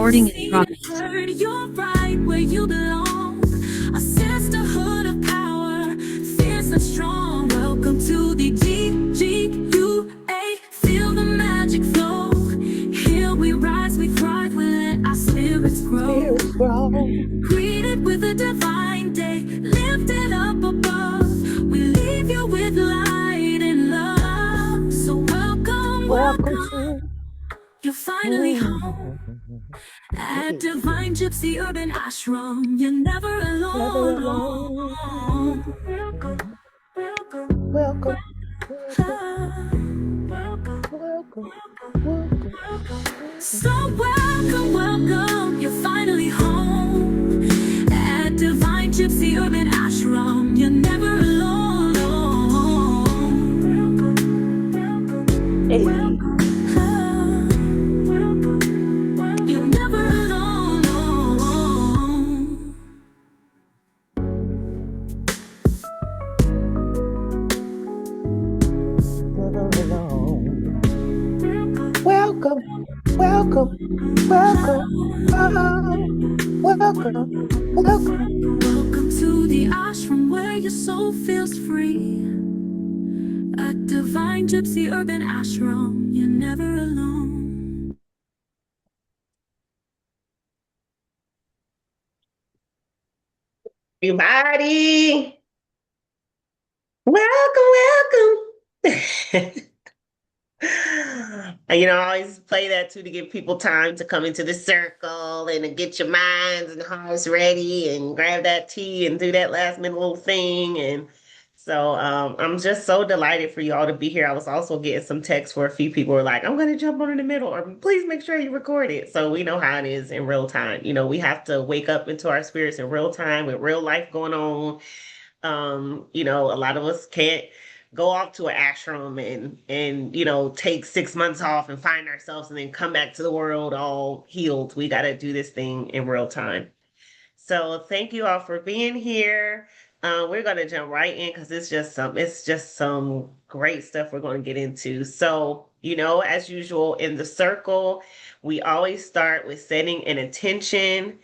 Recording in progress. Heard you're right where you belong. A sisterhood of power, fierce and strong. Welcome to the GGUA. Feel the magic flow. Here we rise, we thrive, we let our spirits grow. Greeted with a divine day, lifted up above. We leave you with light and love. So welcome. You're finally home at Divine Gypsy Urban Ashram. You're never alone. Welcome. So welcome. You're finally home at Divine Gypsy Urban Ashram. You're never alone. Hey. You're never alone. Never alone. Welcome. Welcome To the ashram where your soul feels free. At Divine Gypsy Urban Ashram, you're never alone. Everybody, welcome. I always play that too to give people time to come into the circle and to get your minds and hearts ready and grab that tea and do that last minute little thing. And so I'm just so delighted for y'all to be here. I was also getting some texts where a few people were like, I'm going to jump on in the middle, or please make sure you record it. So we know how it is in real time. We have to wake up into our spirits in real time with real life going on. A lot of us can't go off to an ashram and take 6 months off and find ourselves and then come back to the world all healed. We got to do this thing in real time. So thank you all for being here. We're going to jump right in because it's just some great stuff we're going to get into. So, as usual in the circle, we always start with setting an intention.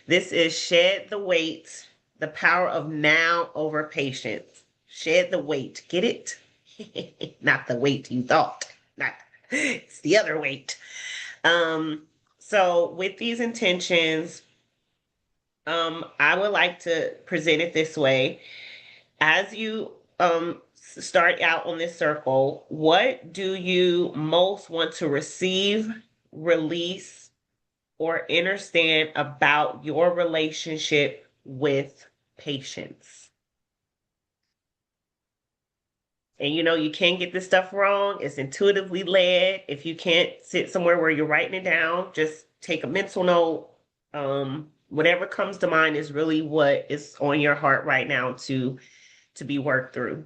This is shed the weight, the power of now over patience. Shed the weight. Get it? Not the weight you thought. Not it's the other weight. So with these intentions, I would like to present it this way. As you start out on this circle, what do you most want to receive, release, or understand about your relationship with patience? And you can't get this stuff wrong. It's intuitively led. If you can't sit somewhere where you're writing it down, just take a mental note. Whatever comes to mind is really what is on your heart right now to be worked through.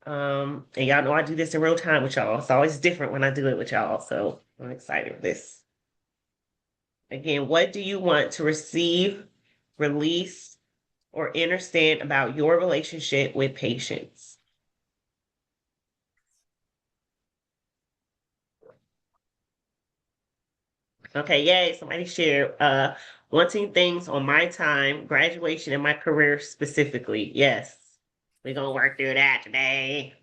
And y'all know I do this in real time with y'all. It's always different when I do it with y'all. So I'm excited for this. Again, what do you want to receive, release, or understand about your relationship with patience? Okay, yay, somebody shared wanting things on my time, graduation, and my career specifically. Yes, we're gonna work through that today.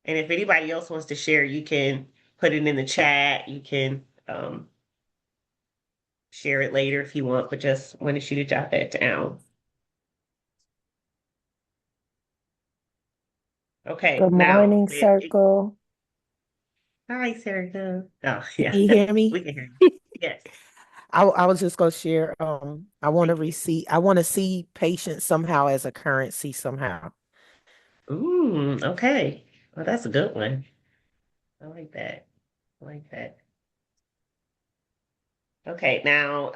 And if anybody else wants to share, you can put it in the chat. You can share it later if you want, but just wanted you to jot that down. Okay, Good morning, circle. Hi, Sarah. Oh, yeah. Can you hear me? We can hear you. Yes. I was just gonna share. I want to see patience somehow as a currency somehow. Ooh, okay. Well, that's a good one. I like that. I like that. Okay, now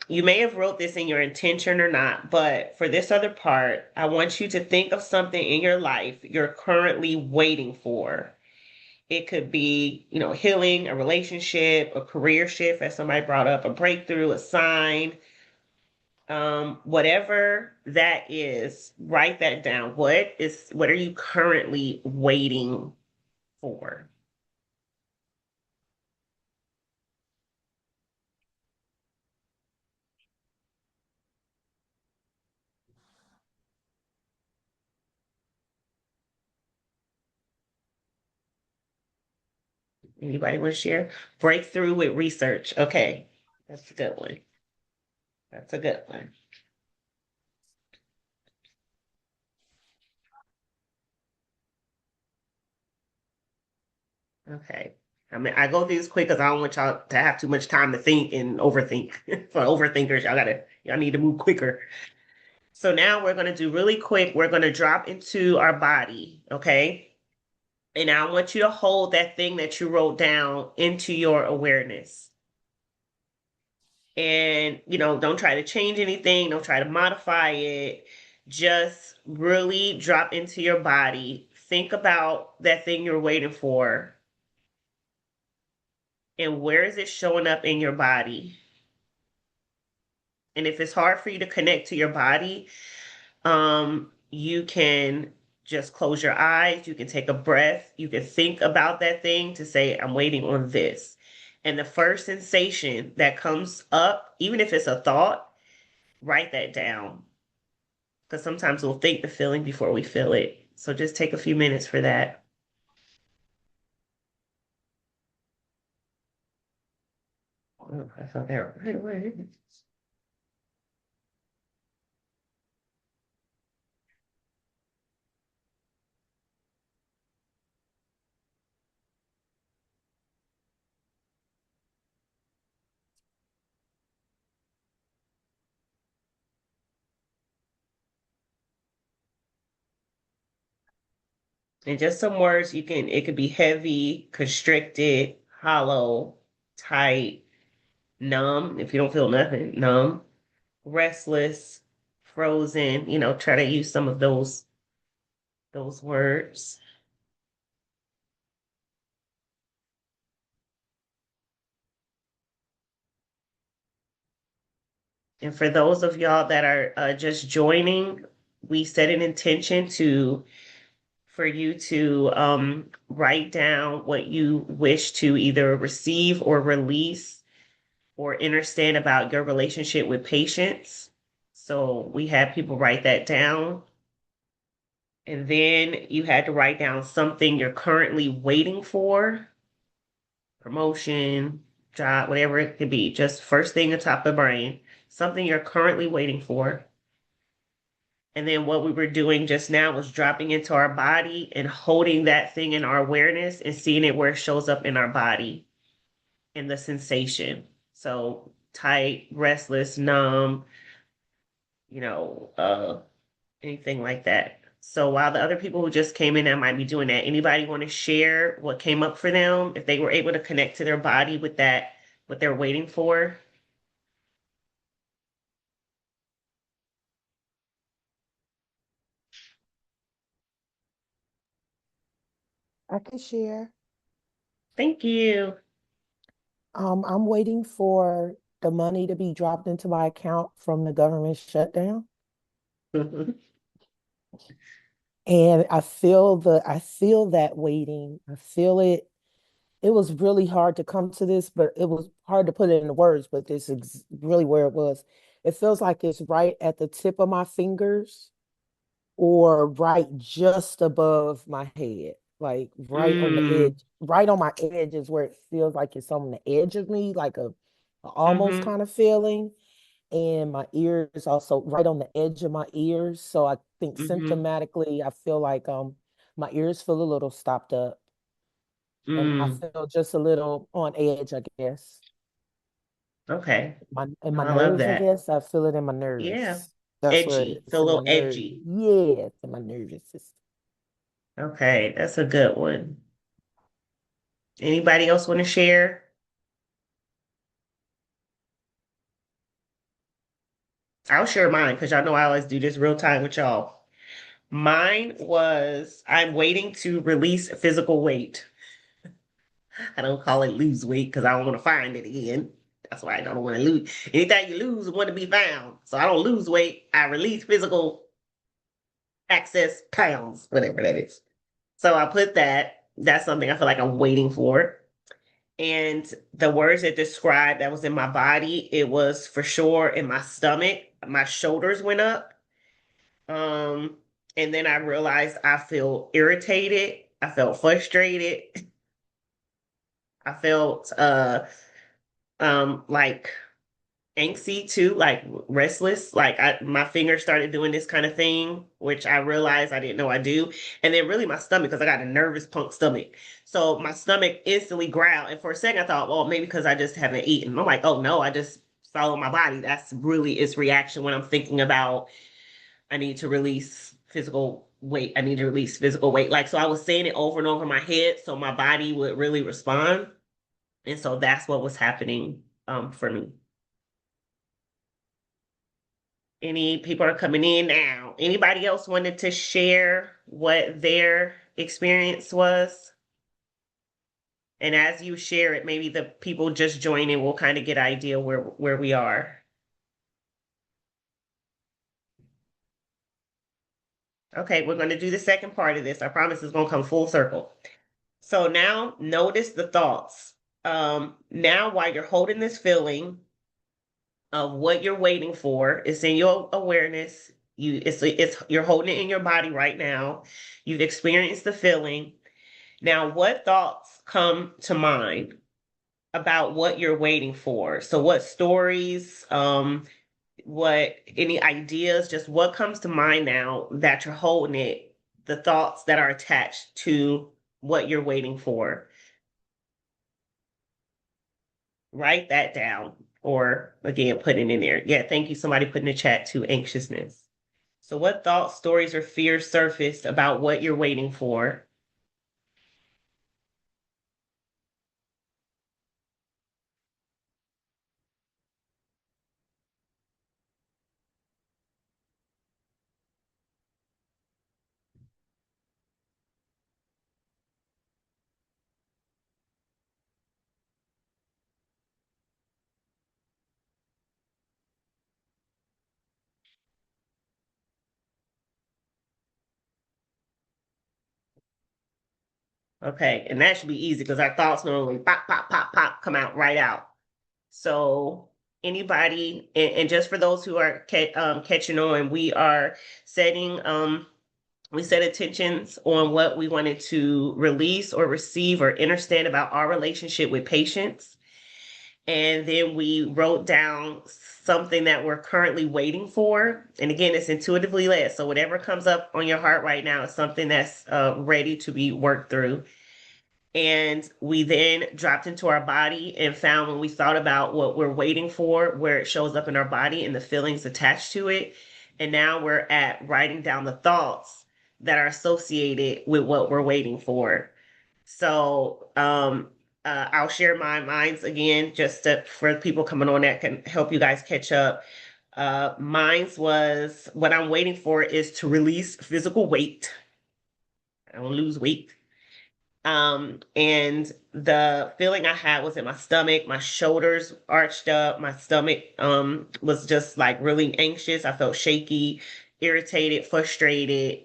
you may have wrote this in your intention or not, but for this other part, I want you to think of something in your life you're currently waiting for. It could be, healing, a relationship, a career shift, as somebody brought up, a breakthrough, a sign, whatever that is, write that down. What are you currently waiting for? Anybody want to share? Breakthrough with research. Okay, that's a good one. That's a good one. Okay. I mean, I go through this quick because I don't want y'all to have too much time to think and overthink. For overthinkers, y'all need to move quicker. So now we're gonna do really quick. We're gonna drop into our body, okay? And I want you to hold that thing that you wrote down into your awareness. And, don't try to change anything, don't try to modify it. Just really drop into your body. Think about that thing you're waiting for and where is it showing up in your body. And if it's hard for you to connect to your body, you can just close your eyes, you can take a breath, you can think about that thing to say, I'm waiting on this. And the first sensation that comes up, even if it's a thought, write that down. Because sometimes we'll think the feeling before we feel it. So just take a few minutes for that. Oh, I felt that right away. And just some words it could be heavy, constricted, hollow, tight, numb, if you don't feel nothing, numb, restless, frozen, try to use some of those words. And for those of y'all that are just joining, we set an intention for you to write down what you wish to either receive or release or understand about your relationship with patients. So we had people write that down. And then you had to write down something you're currently waiting for, promotion, job, whatever it could be, just first thing on top of the brain, something you're currently waiting for. And then what we were doing just now was dropping into our body and holding that thing in our awareness and seeing it where it shows up in our body and the sensation. So tight, restless, numb, you know, uh, anything like that. So while the other people who just came in that might be doing that, anybody want to share what came up for them if they were able to connect to their body with that, what they're waiting for? I can share. Thank you. I'm waiting for the money to be dropped into my account from the government shutdown. And I feel that waiting. I feel it. It was really hard to come to this, but it was hard to put it into words, but this is really where it was. It feels like it's right at the tip of my fingers or right just above my head, like right on the Mm, edge, right on my edge is where it feels like it's on the edge of me, like a almost mm-hmm, kind of feeling. And my ears also right on the edge of my ears. So I think mm-hmm, symptomatically, I feel like my ears feel a little stopped up and I mm. feel just a little on edge, I guess. Okay. My I love nerves, I that. guess. I feel it in my Yeah. nerves. That's where Edgy. it is Feel a in my little nerves. edgy. Yeah, it's in my nervous system. Okay, that's a good one. Anybody else want to share? I'll share mine because y'all know I always do this real time with y'all. Mine was I'm waiting to release physical weight. I don't call it lose weight because I don't want to find it again. That's why I don't want to lose. Anything you lose, want to be found. So I don't lose weight. I release physical excess pounds, whatever that is. So I put that. That's something I feel like I'm waiting for. And the words that described that was in my body, it was for sure in my stomach. My shoulders went up. Um, and then I realized I feel irritated. I felt frustrated. I felt like angsty too, like restless. Like my fingers started doing this kind of thing, which I realized I didn't know I do. And then really my stomach, because I got a nervous punk stomach. So my stomach instantly growled. And for a second I thought, well, maybe because I just haven't eaten. I'm like, oh no, I just follow my body. That's really its reaction when I'm thinking about I need to release physical weight. I need to release physical weight. Like so I was saying it over and over in my head so my body would really respond. And so that's what was happening for me. Any people are coming in now. Anybody else wanted to share what their experience was? And as you share it, maybe the people just joining will kind of get an idea where we are. Okay, we're going to do the second part of this. I promise it's going to come full circle. So now notice the thoughts. Now while you're holding this feeling of what you're waiting for, it's in your awareness. It's you're holding it in your body right now. You've experienced the feeling. Now, what thoughts come to mind about what you're waiting for? So, what stories, what any ideas, just what comes to mind now that you're holding it, the thoughts that are attached to what you're waiting for? Write that down or again, put it in there. Yeah, thank you. Somebody put in the chat to anxiousness. So, what thoughts, stories, or fears surfaced about what you're waiting for? Okay, and that should be easy because our thoughts normally pop, pop, pop, pop, come out right out. So anybody, and just for those who are catching on, we are setting we set attentions on what we wanted to release or receive or understand about our relationship with patients. And then we wrote down something that we're currently waiting for. And again, it's intuitively led. So whatever comes up on your heart right now is something that's ready to be worked through. And we then dropped into our body and found when we thought about what we're waiting for, where it shows up in our body and the feelings attached to it. And now we're at writing down the thoughts that are associated with what we're waiting for. So I'll share my minds again, for people coming on that can help you guys catch up. Mine's was what I'm waiting for is to release physical weight. I don't lose weight. And the feeling I had was in my stomach, my shoulders arched up, my stomach was just like really anxious. I felt shaky, irritated, frustrated.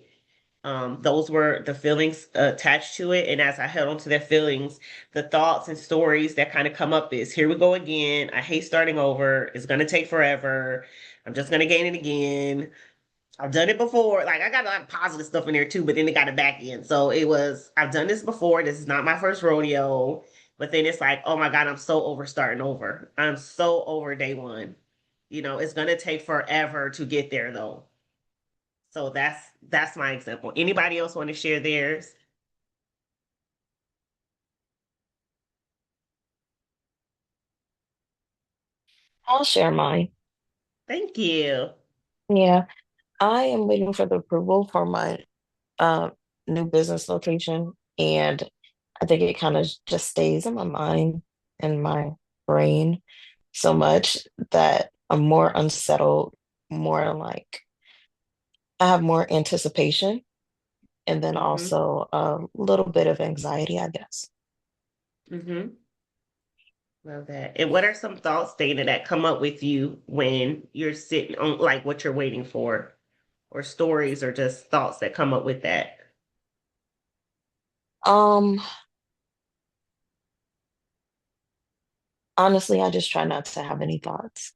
Those were the feelings attached to it. And as I held on to their feelings, the thoughts and stories that kind of come up is here we go again. I hate starting over. It's gonna take forever. I'm just gonna gain it again. I've done it before. Like I got a lot of positive stuff in there too, but then it got it back in. So it was, I've done this before. This is not my first rodeo. But then it's like, oh my God, I'm so over starting over. I'm so over day one. It's gonna take forever to get there though. So that's my example. Anybody else want to share theirs? I'll share mine. Thank you. Yeah, I am waiting for the approval for my uh, new business location, and I think it kind of just stays in my mind and my brain so much that I'm more unsettled, more like I have more anticipation, and then Mm-hmm. also a little bit of anxiety, I guess. Mm-hmm. Love that. And what are some thoughts, Dana, that come up with you when you're sitting on like what you're waiting for, or stories, or just thoughts that come up with that? Um, Honestly, I just try not to have any thoughts.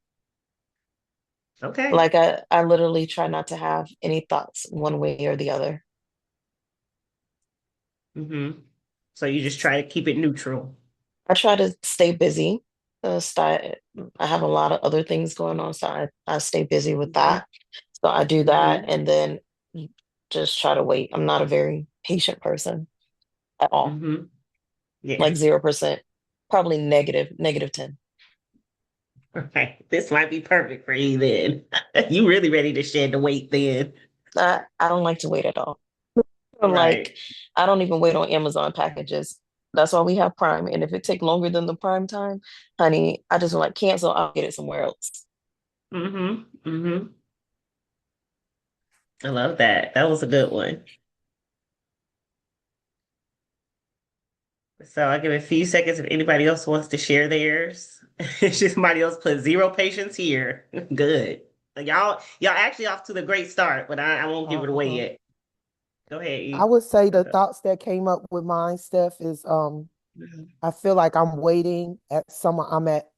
Okay. Like I literally try not to have any thoughts one way or the other. Mm-hmm. So you just try to keep it neutral. I try to stay busy. Stay, I have a lot of other things going on, so I stay busy with Hmm. that. So I do that Hmm. and then just try to wait. I'm not a very patient person at all. Hmm. Yeah. Like 0%, probably negative 10. Okay. This might be perfect for you then. You really ready to shed the weight then. I don't like to wait at all. Right. Like, I don't even wait on Amazon packages. That's why we have Prime. And if it take longer than the Prime time, honey, I just like cancel. I'll get it somewhere else. Hmm. Hmm. I love that. That was a good one. So I'll give it a few seconds if anybody else wants to share theirs. If somebody else put zero patience here. Good. Y'all actually off to the great start, but I won't give it away Uh-huh. yet. Go ahead, I E. would say the thoughts that came up with mine, Steph, is I feel like I'm waiting at someone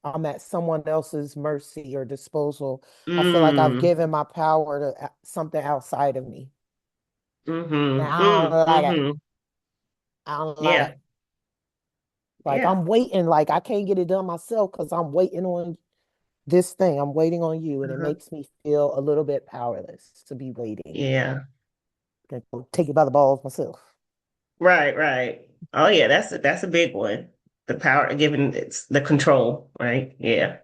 I'm at someone else's mercy or disposal. I feel like I've Mm. given my power to something outside of me. And Mm-hmm. I Mm. don't like it. Mm-hmm. I don't like Yeah. it. Like Yeah. I'm waiting, like I can't get it done myself because I'm waiting on this thing. I'm waiting on you, and it Uh-huh. makes me feel a little bit powerless to be waiting. Yeah. Can go take it by the balls myself. Right, right. Oh yeah, that's a big one. The power given it's the control, right? Yeah.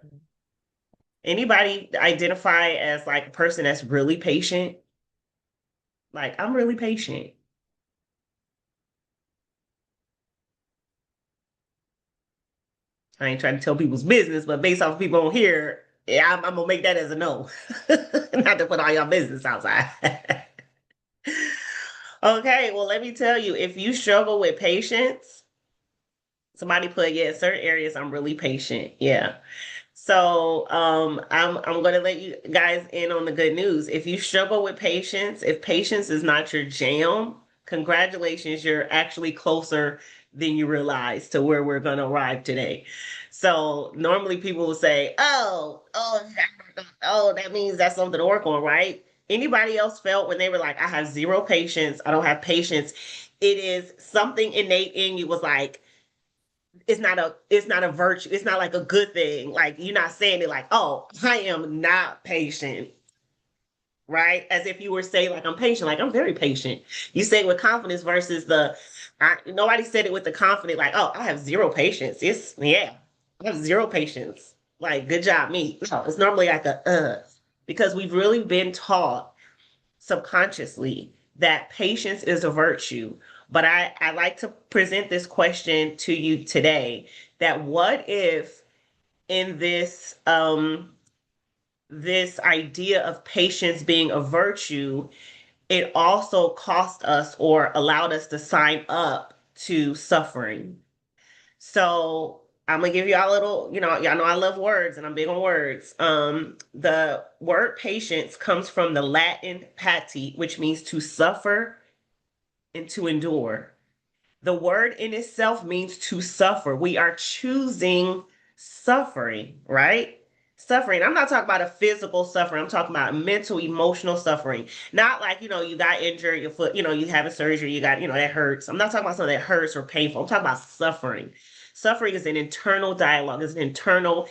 Anybody identify as like a person that's really patient? Like, I'm really patient. I ain't trying to tell people's business, but based off people on here, yeah, I'm gonna make that as a no. Not to put all your business outside. Okay, well, let me tell you, if you struggle with patience, somebody put, yeah, in certain areas, I'm really patient. Yeah. So I'm gonna let you guys in on the good news. If you struggle with patience, if patience is not your jam, congratulations, you're actually closer than you realize to where we're gonna arrive today. So normally people will say, oh, that means that's something to work on, right? Anybody else felt when they were like, I have zero patience, I don't have patience. It is something innate in you was like, it's not a virtue. It's not like a good thing. Like you're not saying it like, oh, I am not patient, right? As if you were saying like I'm patient, like I'm very patient. You say it with confidence versus nobody said it with the confidence like, oh, I have zero patience. It's yeah, I have zero patience. Like good job, me. No, it's normally like because we've really been taught subconsciously that patience is a virtue. But I like to present this question to you today that what if in this idea of patience being a virtue, it also cost us or allowed us to sign up to suffering. So I'm gonna give y'all a little, y'all know I love words and I'm big on words. The word patience comes from the Latin pati, which means to suffer and to endure. The word in itself means to suffer. We are choosing suffering, right? Suffering. I'm not talking about a physical suffering. I'm talking about mental, emotional suffering. Not like, you got injured, your foot, you having surgery, you got, that hurts. I'm not talking about something that hurts or painful. I'm talking about suffering. Suffering is an internal dialogue, it's an internal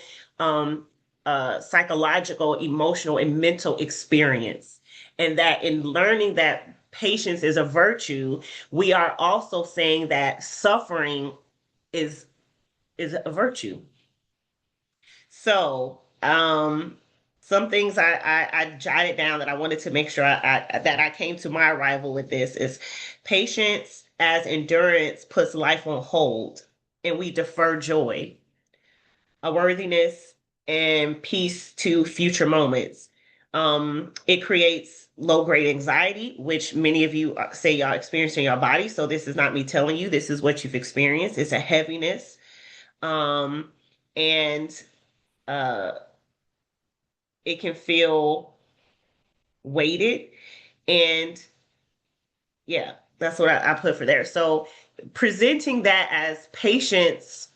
psychological, emotional, and mental experience. And that in learning that patience is a virtue, we are also saying that suffering is is a virtue. So, some things I jotted down that I wanted to make sure that I came to my arrival with this is patience as endurance puts life on hold and we defer joy, a worthiness and peace to future moments. It creates low grade anxiety, which many of you say y'all experience in your body. So this is not me telling you, this is what you've experienced. It's a heaviness. And uh, it can feel weighted. And yeah, that's what I put for there. So presenting that as patience,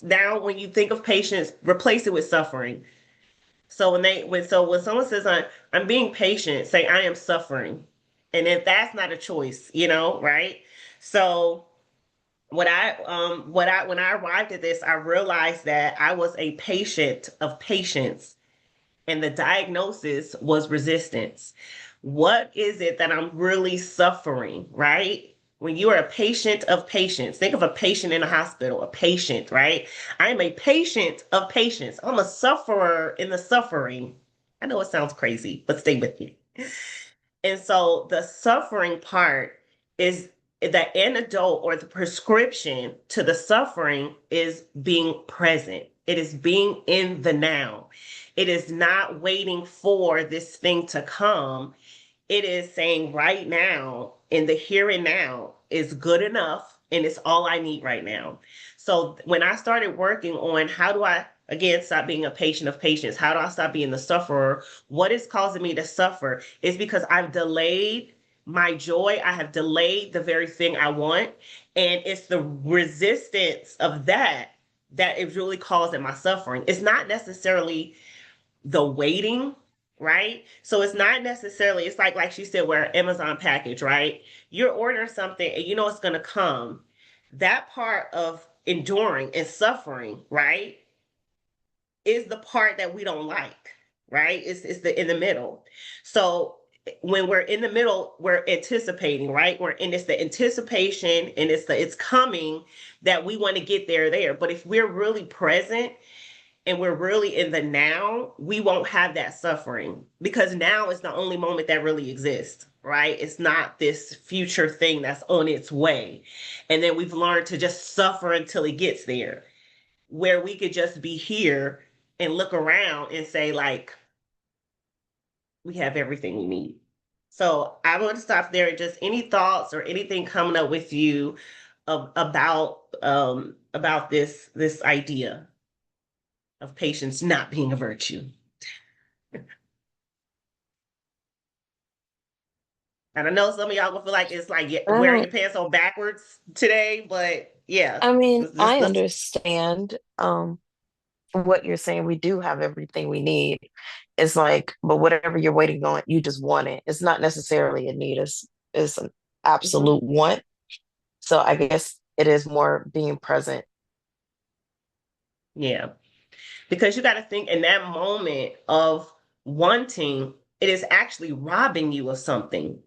now when you think of patience, replace it with suffering. So when someone says I'm being patient, say I am suffering. And if that's not a choice, right? So when I arrived at this, I realized that I was a patient of patience and the diagnosis was resistance. What is it that I'm really suffering, right? When you are a patient of patients, think of a patient in a hospital, a patient, right? I am a patient of patients. I'm a sufferer in the suffering. I know it sounds crazy, but stay with me. And so the suffering part is the antidote or the prescription to the suffering is being present. It is being in the now. It is not waiting for this thing to come. It is saying right now, in the here and now, is good enough and it's all I need right now. So when I started working on how do I, again, stop being a patient of patience, how do I stop being the sufferer? What is causing me to suffer is because I've delayed my joy. I have delayed the very thing I want. And it's the resistance of that that is really causing my suffering. It's not necessarily the waiting, right? So it's not necessarily, it's like she said, where Amazon package, right? You're ordering something and you know it's gonna come. That part of enduring and suffering, right, is the part that we don't like, right? It's the in the middle. So when we're in the middle, we're anticipating, right? We're in it's the anticipation and it's coming that we want to get there. But if we're really present and we're really in the now, we won't have that suffering because now is the only moment that really exists, right? It's not this future thing that's on its way. And then we've learned to just suffer until it gets there, where we could just be here and look around and say, like, we have everything we need. So I want to stop there. Just any thoughts or anything coming up with you about this idea of patience not being a virtue. And I know some of y'all gonna feel like it's like I wearing don't, your pants on backwards today, but yeah, I mean, this I this understand what you're saying. We do have everything we need. It's like, but whatever you're waiting on, you just want it. It's not necessarily a need, it's an mhm, absolute want. So I guess it is more being present. yeah, because you got to think in that moment of wanting, it is actually robbing you of something,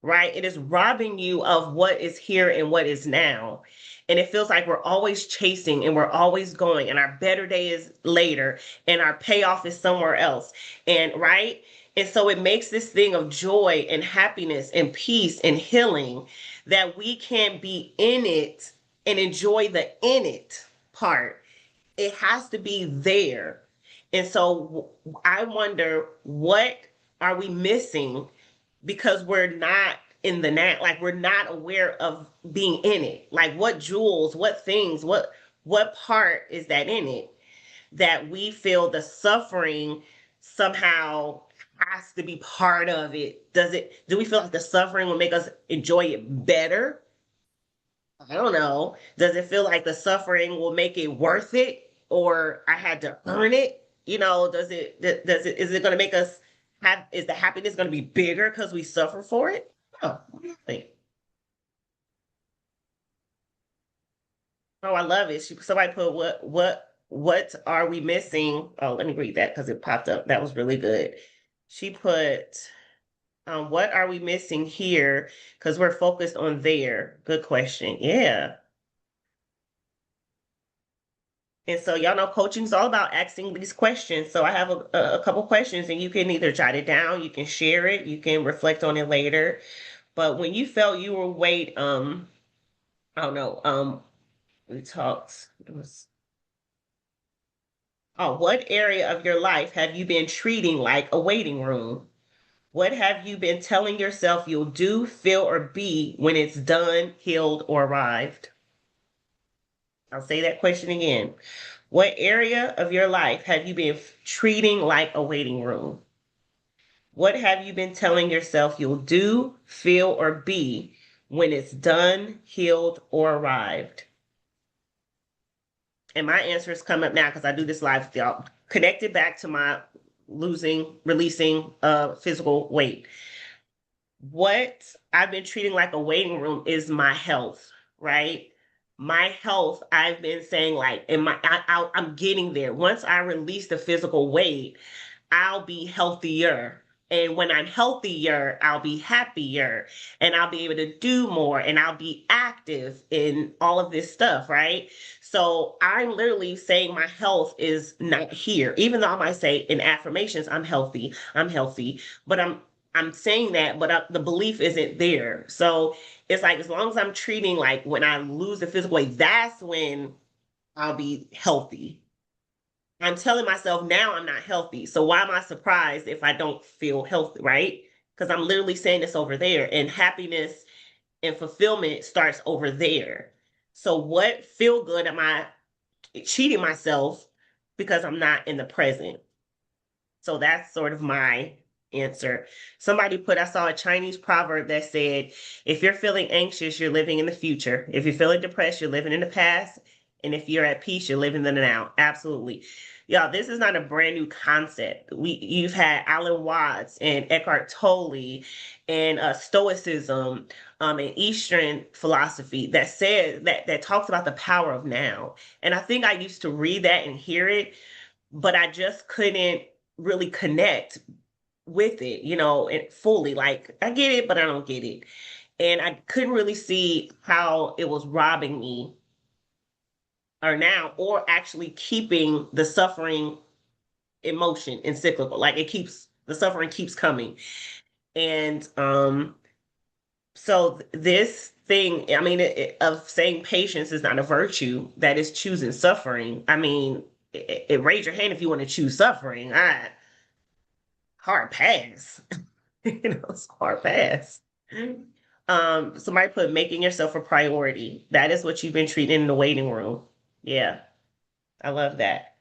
right? It is robbing you of what is here and what is now. And it feels like we're always chasing and we're always going, and our better day is later, and our payoff is somewhere else. And right? And so it makes this thing of joy and happiness and peace and healing that we can be in it and enjoy the in it part. It has to be there. And so I wonder, what are we missing because we're not in the now, like we're not aware of being in it, like what jewels, what things, what part is that in it that we feel the suffering somehow has to be part of it. Do we feel like the suffering will make us enjoy it better? I don't know. Does it feel like the suffering will make it worth it, or I had to earn it? Is it going to make us have, is the happiness going to be bigger because we suffer for it? Oh, what do you think? Oh, I love it. Somebody put what are we missing? Oh, let me read that because it popped up. That was really good. She put, what are we missing here? Because we're focused on there. Good question. Yeah. And so y'all know coaching is all about asking these questions. So I have a couple questions and you can either jot it down, you can share it, you can reflect on it later. But when you felt you were I don't know, we talked, it was, oh, what area of your life have you been treating like a waiting room? What have you been telling yourself you'll do, feel, or be when it's done, healed, or arrived? I'll say that question again. What area of your life have you been treating like a waiting room? What have you been telling yourself you'll do, feel, or be when it's done, healed, or arrived? And my answers come up now because I do this live with y'all. Connected back to my releasing physical weight. What I've been treating like a waiting room is my health, right? my health, I've been saying like, I'm getting there. Once I release the physical weight, I'll be healthier. And when I'm healthier, I'll be happier and I'll be able to do more and I'll be active in all of this stuff, right? So I'm literally saying my health is not here. Even though I might say in affirmations, I'm healthy, but I'm saying that, but the belief isn't there. So it's like as long as I'm treating like when I lose the physical weight, that's when I'll be healthy. I'm telling myself now I'm not healthy. So why am I surprised if I don't feel healthy, right? Because I'm literally saying this over there, and happiness and fulfillment starts over there. So what feel good am I cheating myself because I'm not in the present? So that's sort of my answer. Somebody put, I saw a Chinese proverb that said, if you're feeling anxious, you're living in the future. If you're feeling depressed, you're living in the past. And if you're at peace, you're living in the now. Absolutely. Y'all, this is not a brand new concept. You've had Alan Watts and Eckhart Tolle and Stoicism and Eastern philosophy that said that talks about the power of now. And I think I used to read that and hear it, but I just couldn't really connect with it, and fully. Like, I get it, but I don't get it. And I couldn't really see how it was robbing me or actually keeping the suffering emotion and cyclical. Like the suffering keeps coming. And so this thing, I mean, of saying patience is not a virtue, that is choosing suffering. I mean, raise your hand if you want to choose suffering. Hard pass. It's hard pass. Somebody put making yourself a priority. That is what you've been treating in the waiting room. Yeah, I love that.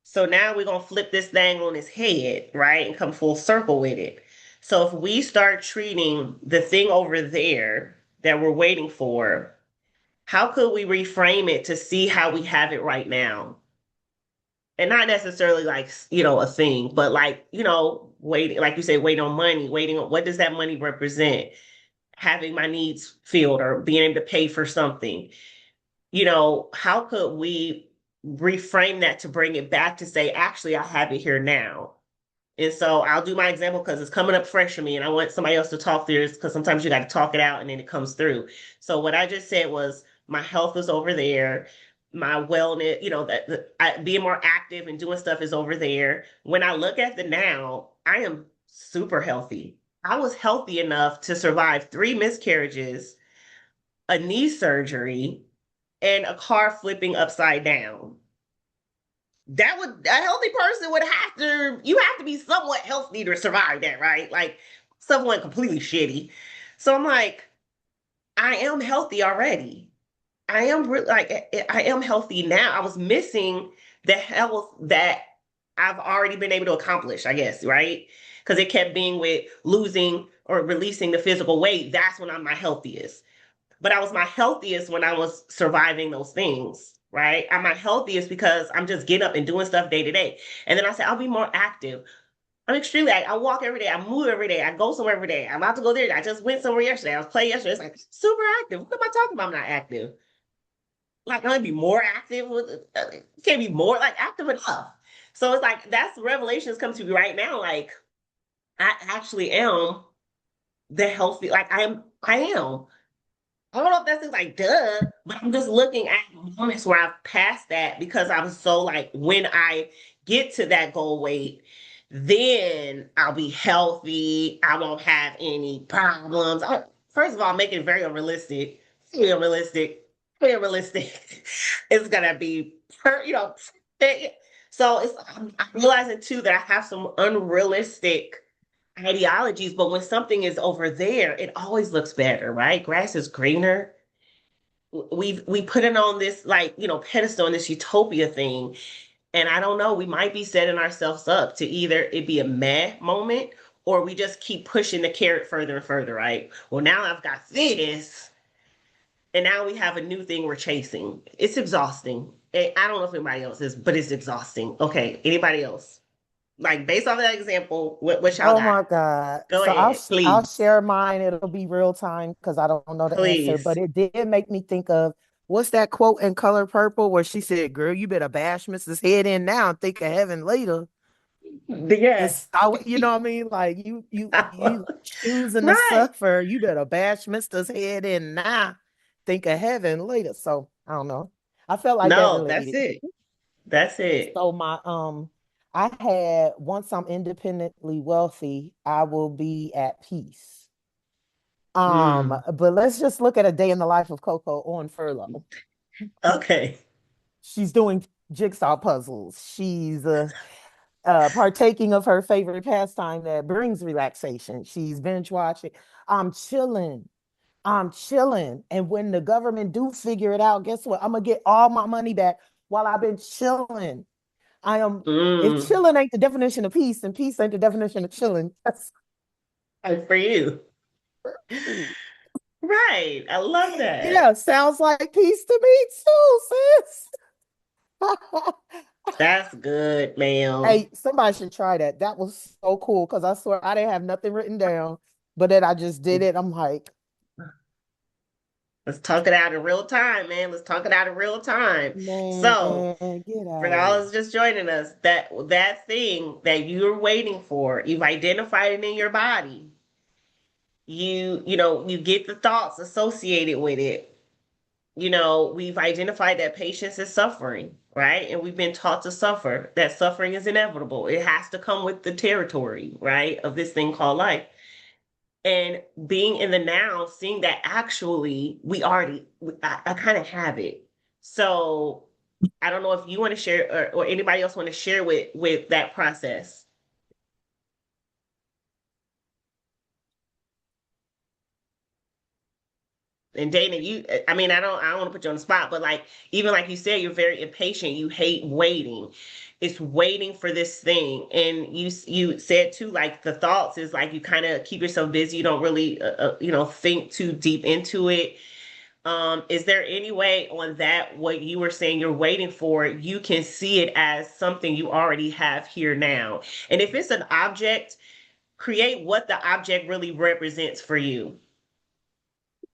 So now we're gonna flip this thing on its head, right? And come full circle with it. So if we start treating the thing over there that we're waiting for, how could we reframe it to see how we have it right now? And not necessarily like, a thing, but like, waiting, like you say, waiting on money, waiting on what does that money represent? Having my needs filled or being able to pay for something. How could we reframe that to bring it back to say, actually, I have it here now? And so I'll do my example because it's coming up fresh for me and I want somebody else to talk through this because sometimes you got to talk it out and then it comes through. So what I just said was my health is over there. My wellness, being more active and doing stuff is over there. When I look at the now, I am super healthy. I was healthy enough to survive 3 miscarriages, a knee surgery, and a car flipping upside down. A healthy person you have to be somewhat healthy to survive that, right? Like someone completely shitty. So I'm like, I am healthy already. I am I am healthy now. I was missing the health that I've already been able to accomplish, I guess, right? Because it kept being with losing or releasing the physical weight. That's when I'm my healthiest. But I was my healthiest when I was surviving those things, right? I'm my healthiest because I'm just getting up and doing stuff day to day. And then I said, I'll be more active. I'm extremely active. I walk every day. I move every day. I go somewhere every day. I'm about to go there. I just went somewhere yesterday. I was playing yesterday. It's like super active. What am I talking about? I'm not active. Like, I'm gonna be more active with can't be more like active enough. So it's like that's revelations come to me right now. Like, I actually am the healthy, like I am. I don't know if that's just like duh, but I'm just looking at moments where I've passed that because I was so like, when I get to that goal weight, then I'll be healthy. I won't have any problems. First of all, make it very unrealistic. Very unrealistic. Very realistic. It's gonna be so I'm realizing too that I have some unrealistic ideologies, but when something is over there, it always looks better, right? Grass is greener. We put it on this like, pedestal in this utopia thing. And I don't know, we might be setting ourselves up to either it be a meh moment or we just keep pushing the carrot further and further, right? Well, now I've got this, and now we have a new thing we're chasing. It's exhausting. I don't know if anybody else is, but it's exhausting. Okay, anybody else? Like based off of that example, what y'all Oh got? my God. Go So ahead, I'll please. share mine. It'll be real time because I don't know the answer, but Please. it did make me think of what's that quote in Color Purple where she said, "Girl, you better bash Mrs. Head in now and think of heaven later." Yes. It's you know what I mean? Like you choosing to Right. suffer, you better bash Mister's head in now, think of heaven later. So I don't know. I felt like that No, that's related. it. That's it. So my I had once I'm independently wealthy, I will be at peace. Mm. But let's just look at a day in the life of Coco on furlough. Okay. She's doing jigsaw puzzles. She's partaking of her favorite pastime that brings relaxation. She's binge watching. I'm chilling. I'm chilling. And when the government do figure it out, guess what? I'm gonna get all my money back while I've been chilling. I am if Mm. chilling ain't the definition of peace, and peace ain't the definition of chilling. That's And for you. for me. Right. I love that. Yeah, sounds like peace to me too, sis. That's good, ma'am. Hey, somebody should try that. That was so cool because I swear I didn't have nothing written down, but then I just did it. I'm like, Let's talk it out in real time, man. Let's talk it out in real time. So, man, get for out of all here. that's just joining us, that thing that you're waiting for, you've identified it in your body. You get the thoughts associated with it. We've identified that patience is suffering, right? And we've been taught to suffer. That suffering is inevitable. It has to come with the territory, right, of this thing called life. And being in the now, seeing that actually I kind of have it. So I don't know if you want to share or anybody else want to share with that process. And Dana, I mean, I don't want to put you on the spot, but like, even like you said, you're very impatient. You hate waiting. It's waiting for this thing. And you said too, like the thoughts is like you kind of keep yourself busy. You don't really, think too deep into it. Is there any way on that, what you were saying you're waiting for, you can see it as something you already have here now? And if it's an object, create what the object really represents for you.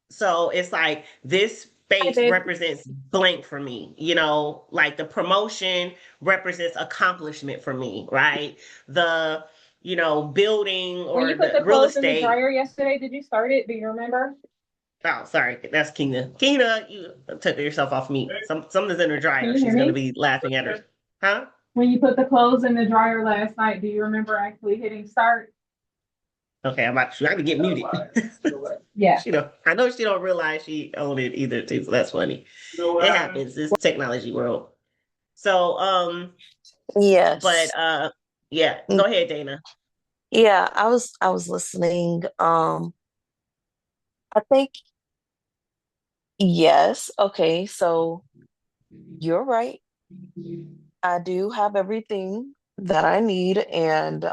So it's like this Hi, space babe. represents blank for me, like the promotion represents accomplishment for me, right? The, building When or you put the the real clothes in the estate. dryer yesterday, did you start it? Do you remember? Oh, sorry, that's Kina. Kina, you took yourself off mute. Something's in her Can dryer. you hear She's gonna me? be laughing at her. Huh? When you put the clothes in the dryer last night, do you remember actually hitting start? Okay, I'm about to get muted. Yeah. She don't. I know she don't realize she owned it either too. So that's funny. It happens. It's technology world. So, but Yes. yeah. Mm, Go ahead, Dana. yeah, I was listening. I think yes. Okay, so you're right. I do have everything that I need, and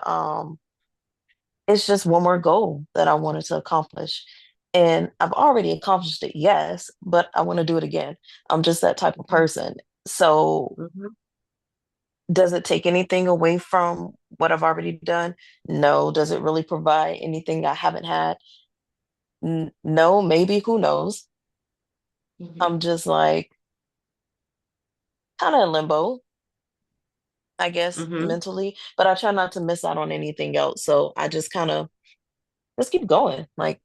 it's just one more goal that I wanted to accomplish. And I've already accomplished it, yes, but I want to do it again. I'm just that type of person. So, Mhm. does it take anything away from what I've already done? No. Does it really provide anything I haven't had? No, maybe, who knows? I'm Mhm. just like kind of in limbo, I guess, Mhm. mentally, but I try not to miss out on anything else. So I just kind of just keep going, like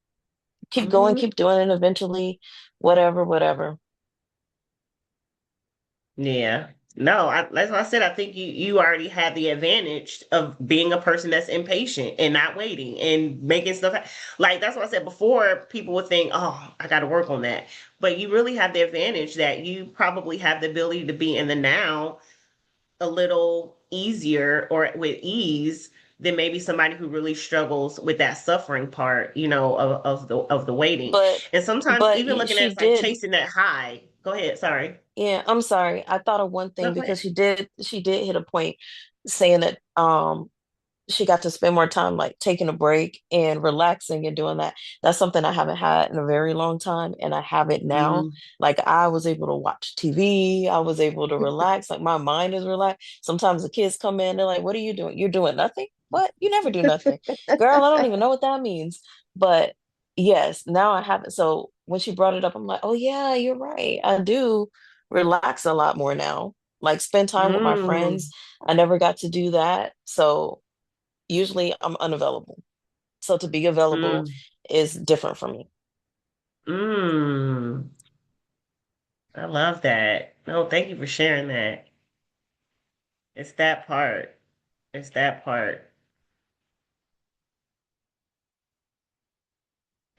keep going, Mhm. keep doing it eventually, whatever, whatever. Yeah. No, that's what I said. I think you already have the advantage of being a person that's impatient and not waiting and making stuff like that's what I said before. People would think, "Oh, I got to work on that," but you really have the advantage that you probably have the ability to be in the now a little easier or with ease than maybe somebody who really struggles with that suffering part, of the waiting. But And sometimes but even looking at she it's like did. chasing that high. Go ahead, sorry. Yeah, I'm sorry. I thought of one No, thing go ahead. because she did hit a point saying that she got to spend more time like taking a break and relaxing and doing that. That's something I haven't had in a very long time, and I have it now. Mm, Like I was able to watch TV, I was able to relax, like my mind is relaxed. Sometimes the kids come in, they're like, "What are you doing? You're doing nothing? What? You never do nothing." Girl, I don't even know what that means. But yes, now I have it. So when she brought it up, I'm like, oh yeah, you're right. I do relax a lot more now. Like spend time with my friends. Mm, I never got to do that. So usually I'm unavailable. So to be available mm, is different for me. mm. I love that. No, thank you for sharing that. It's that part. It's that part.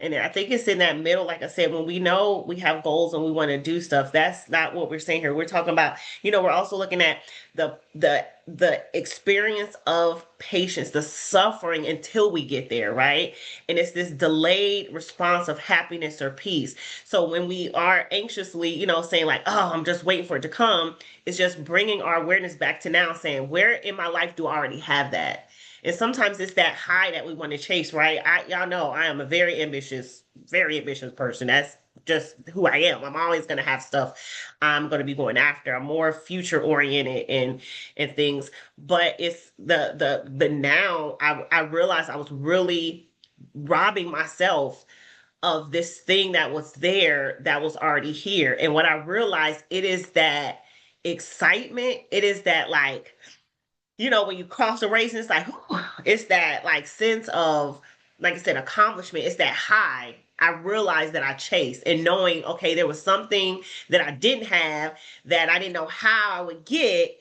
And I think it's in that middle, like I said, when we know we have goals and we want to do stuff, that's not what we're saying here. We're talking about, we're also looking at the experience of patience, the suffering until we get there, right? And it's this delayed response of happiness or peace. So when we are anxiously, saying like, oh, I'm just waiting for it to come, it's just bringing our awareness back to now, saying, where in my life do I already have that? And sometimes it's that high that we want to chase, right? Y'all know I am a very ambitious person. That's just who I am. I'm always going to have stuff I'm going to be going after. I'm more future oriented and things. But it's the now I realized I was really robbing myself of this thing that was there that was already here. And what I realized, it is that excitement. It is that like, when you cross the race, and it's like, whew, it's that like sense of, like I said, accomplishment. It's that high. I realized that I chased, and knowing, okay, there was something that I didn't have that I didn't know how I would get,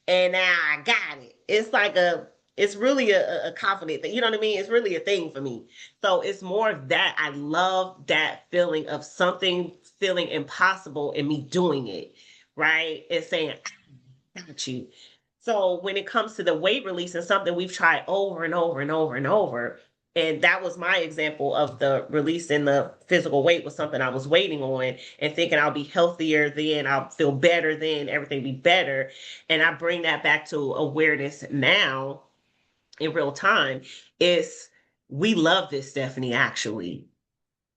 and now I got it. It's really a confident thing. You know what I mean? It's really a thing for me. So it's more of that. I love that feeling of something feeling impossible and me doing it, right? And saying, got you. So when it comes to the weight release and something we've tried over and over and over and over, and that was my example of the release in the physical weight, was something I was waiting on and thinking I'll be healthier then, I'll feel better then, everything be better. And I bring that back to awareness now in real time. Is we love this, Stephanie, actually.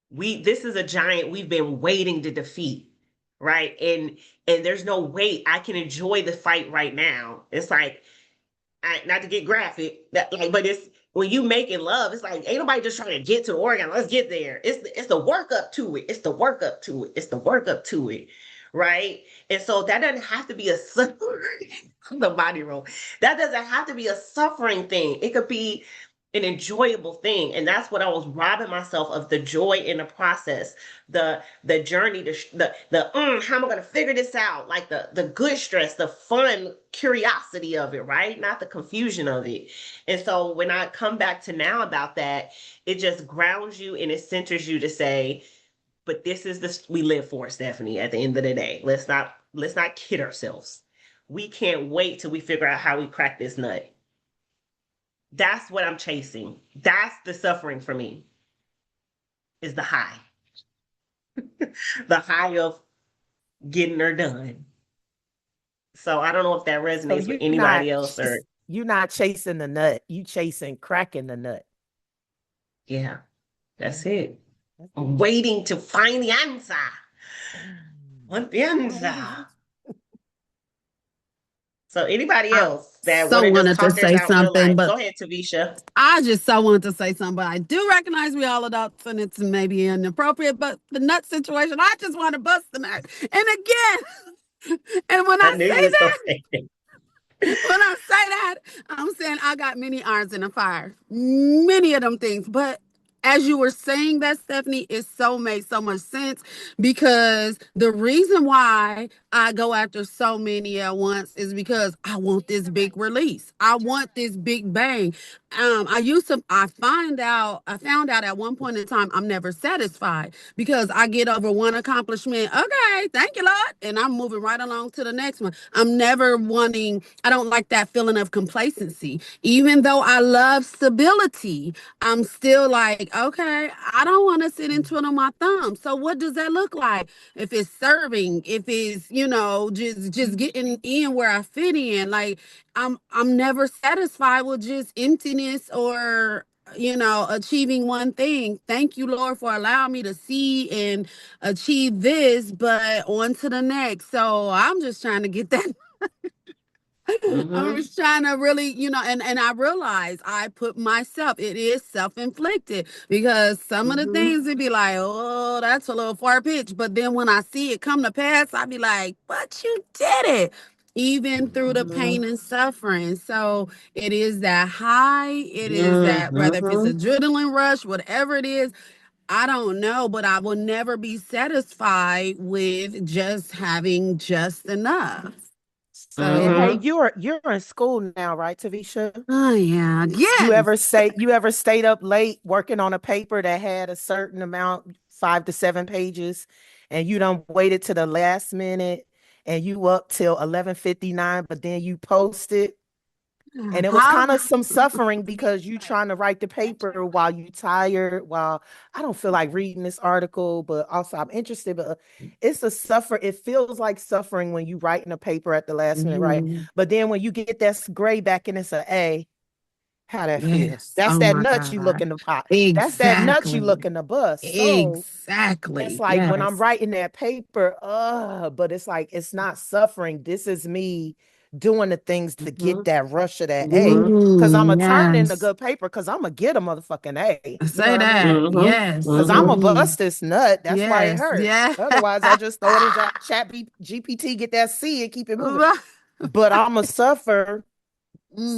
This is a giant we've been waiting to defeat, right? And there's no wait. I can enjoy the fight right now. It's like, not to get graphic, but it's when you making love, it's like ain't nobody just trying to get to the organ. Let's get there. It's the work up to it. It's the work up to it. It's the work up to it, right? And so that doesn't have to be a suffering. The body roll. That doesn't have to be a suffering thing. It could be an enjoyable thing, and that's what I was robbing myself of, the joy in the process, the journey, how am I going to figure this out, like the good stress, the fun curiosity of it, right? Not the confusion of it. And so when I come back to now about that, it just grounds you and it centers you to say, but this is this we live for, Stephanie. At the end of the day, let's not kid ourselves. We can't wait till we figure out how we crack this nut. That's what I'm chasing. That's the suffering for me, is the high. The high of getting her done. So I don't know if that So resonates with anybody else, or you're not chasing the nut, you chasing cracking the nut. yeah, that's Mm, it. that's I'm waiting to find the answer. Want the answer. So anybody I else that want so to just wanted to talk theirs say out in real something, life? but Go ahead, Tavisha. I just so wanted to say something, but I do recognize we all adults and it's maybe inappropriate, but the nut situation, I just want to bust the nut. And again, and when I I knew you say was gonna that, say it. when I say that, I'm saying I got many irons in the fire, many of them things. But as you were saying that, Stephanie, it so made so much sense, because the reason why I go after so many at once is because I want this big release. I want this big bang. I found out at one point in time, I'm never satisfied, because I get over one accomplishment. Okay, thank you, Lord. And I'm moving right along to the next one. I don't like that feeling of complacency. Even though I love stability, I'm still like, okay, I don't want to sit and twiddle my thumbs. So what does that look like? If it's serving, if it's, just getting in where I fit in, like I'm never satisfied with just emptiness or achieving one thing. Thank you, Lord, for allowing me to see and achieve this, but on to the next. So I'm just trying to get that I was trying to really, and I realized I put myself, it is self-inflicted because some of the things it'd be like, oh, that's a little far-fetched. But then when I see it come to pass, I'd be like, but you did it. Even through the pain and suffering. So it is that high, it is that whether if it's adrenaline rush, whatever it is, I don't know, but I will never be satisfied with just having just enough. And hey, So, you're in school now, right, Tavisha? oh yeah, You ever stayed up late working on a paper that had a certain amount, 5 to 7 pages, and you don't waited to the last minute and you up till 11:59, but then you posted. And it was how? kind of some suffering because you trying to write the paper while you tired. While I don't feel like reading this article, but also I'm interested. But it's a suffer. It feels like suffering when you writing a paper at the last minute, right? But then when you get that grade back and it's an A, how that feel? Yes. That's Oh that my nut you look God. in the pot. That's that nut you Exactly. look in the bus. So it's Exactly. like when I'm Yes. writing that paper, but it's like it's not suffering. This is me doing the things to get that rush of that A. Cause I'm gonna turn in a Yes. good paper because I'm gonna get a motherfucking A. You know Say what I mean? that. Yes. Cause I'm gonna bust this nut. That's why it Yes. hurt. Yeah. Otherwise, I just throw it in GPT, get that C and keep it moving. But I'm gonna suffer.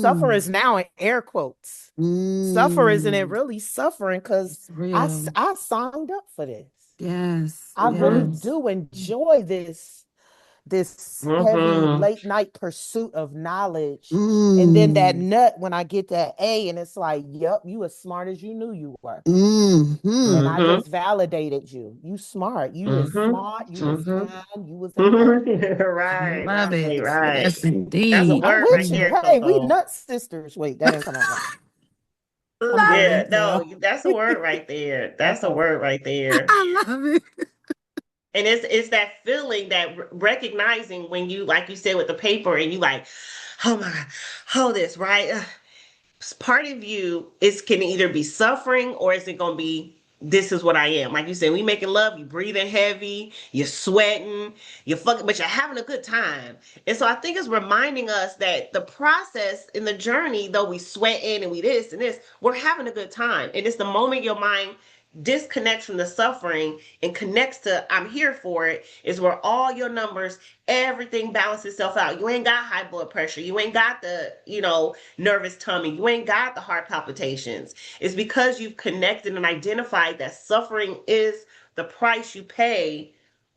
Suffer Mm. is now in air quotes. Suffer isn't it Mm. really suffering because It's real. I signed up for this. Yes. I really Yes. do enjoy this heavy late night pursuit of knowledge. And then that Mm. nut when I get that A and it's like, yep, you as smart as you knew you were. And I Mm-hmm. just validated you. You smart. You was smart. You was kind. You was enough. Right, Love right, it. right. Yes, That's a indeed. I'm word right with you. there, Hey, we Coco. nut sisters. Wait, that didn't come out right. I'm Love doing Yeah, it it. no, now. that's a word right there. That's a Okay. word right there. I love it. And it's that feeling that recognizing when you, like you said with the paper, and you like, oh my God, hold this, right? Part of you is can either be suffering or is it gonna be this is what I am. Like you said, we making love, you breathing heavy, you're sweating, you're fucking, but you're having a good time. And so I think it's reminding us that the process in the journey, though we sweat in and we this and this, we're having a good time. And it's the moment your mind disconnects from the suffering and connects to I'm here for it is where all your numbers, everything balances itself out. You ain't got high blood pressure. You ain't got the, nervous tummy. You ain't got the heart palpitations. It's because you've connected and identified that suffering is the price you pay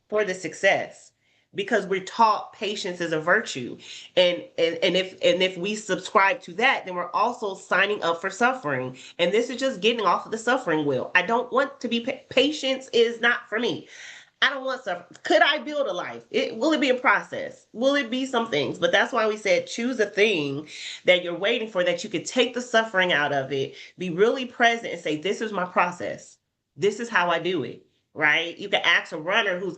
for the success. Because we're taught patience is a virtue. And if we subscribe to that, then we're also signing up for suffering. And this is just getting off of the suffering wheel. I don't want to be patience is not for me. I don't want suffering. Could I build a life? Will it be a process? Will it be some things? But that's why we said choose a thing that you're waiting for, that you could take the suffering out of it, be really present and say, this is my process. This is how I do it. Right? You can ask a runner who's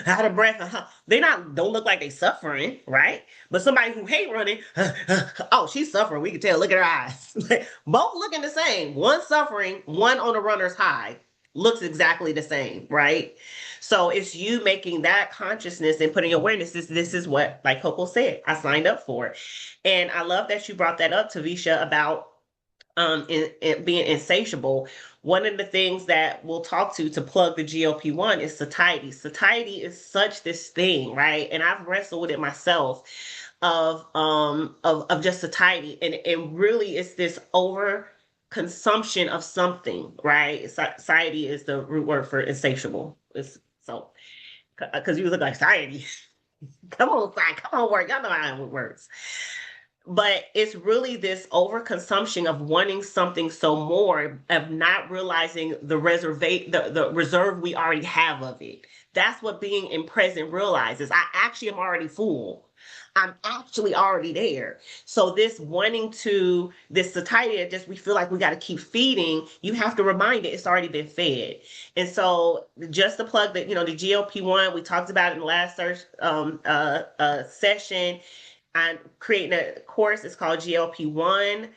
out of breath. They don't look like they suffering, right? But somebody who hate running, oh, she's suffering. We can tell. Look at her eyes. Both looking the same. One suffering, one on the runner's high. Looks exactly the same, right? So it's you making that consciousness and putting awareness. This is what, like Coco said, I signed up for. And I love that you brought that up, Tavisha, about in being insatiable. One of the things that we'll talk to plug the GLP-1 is satiety. Satiety is such this thing, right? And I've wrestled with it myself of just satiety. And really it's this over consumption of something, right? Satiety is the root word for insatiable. It's so because you look like satiety. Come on, come on, work. Y'all know how it works. But it's really this overconsumption of wanting something so more, of not realizing the reserve we already have of it. That's what being in present realizes. I actually am already full. I'm actually already there. So this satiety that just we feel like we got to keep feeding, you have to remind it it's already been fed. And so just to plug that, the GLP-1, we talked about it in the last session. I'm creating a course. It's called GLP-1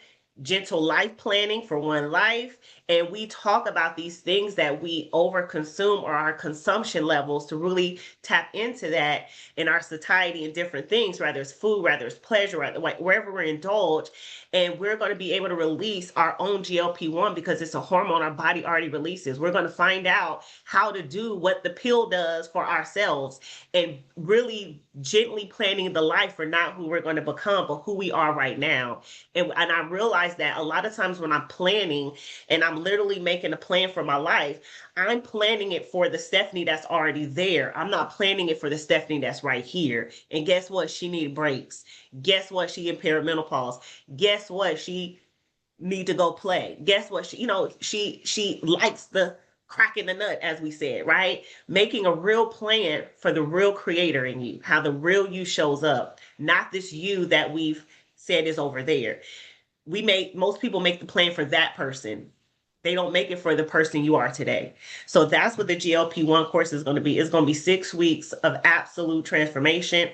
gentle life planning for one life. And we talk about these things that we overconsume or our consumption levels to really tap into that in our satiety and different things, whether it's food, whether it's pleasure, wherever we're indulged. And we're going to be able to release our own GLP-1 because it's a hormone our body already releases. We're going to find out how to do what the pill does for ourselves and really gently planning the life for not who we're going to become, but who we are right now. And I realize that a lot of times when I'm planning and I'm literally making a plan for my life, I'm planning it for the Stephanie that's already there. I'm not planning it for the Stephanie that's right here. And guess what? She needs breaks. Guess what? She in perimenopause. Guess what? She need to go play. Guess what? She likes the cracking the nut, as we said, right? Making a real plan for the real creator in you, how the real you shows up, not this you that we've said is over there. Most people make the plan for that person. They don't make it for the person you are today. So that's what the GLP-1 course is going to be. It's going to be 6 weeks of absolute transformation.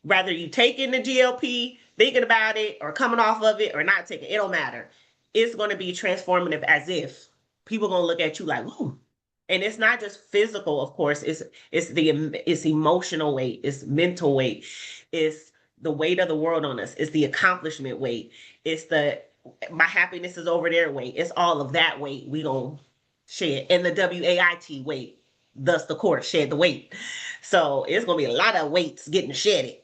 Whether you taking the GLP, thinking about it, or coming off of it, or not taking it, don't matter. It's going to be transformative, as if people are going to look at you like, "Ooh." And it's not just physical, of course. It's emotional weight, it's mental weight, it's the weight of the world on us, it's the accomplishment weight, it's the my happiness is over there weight. It's all of that weight we gonna shed, and the WAIT weight, thus the course shed the weight. So it's gonna be a lot of weights getting shedded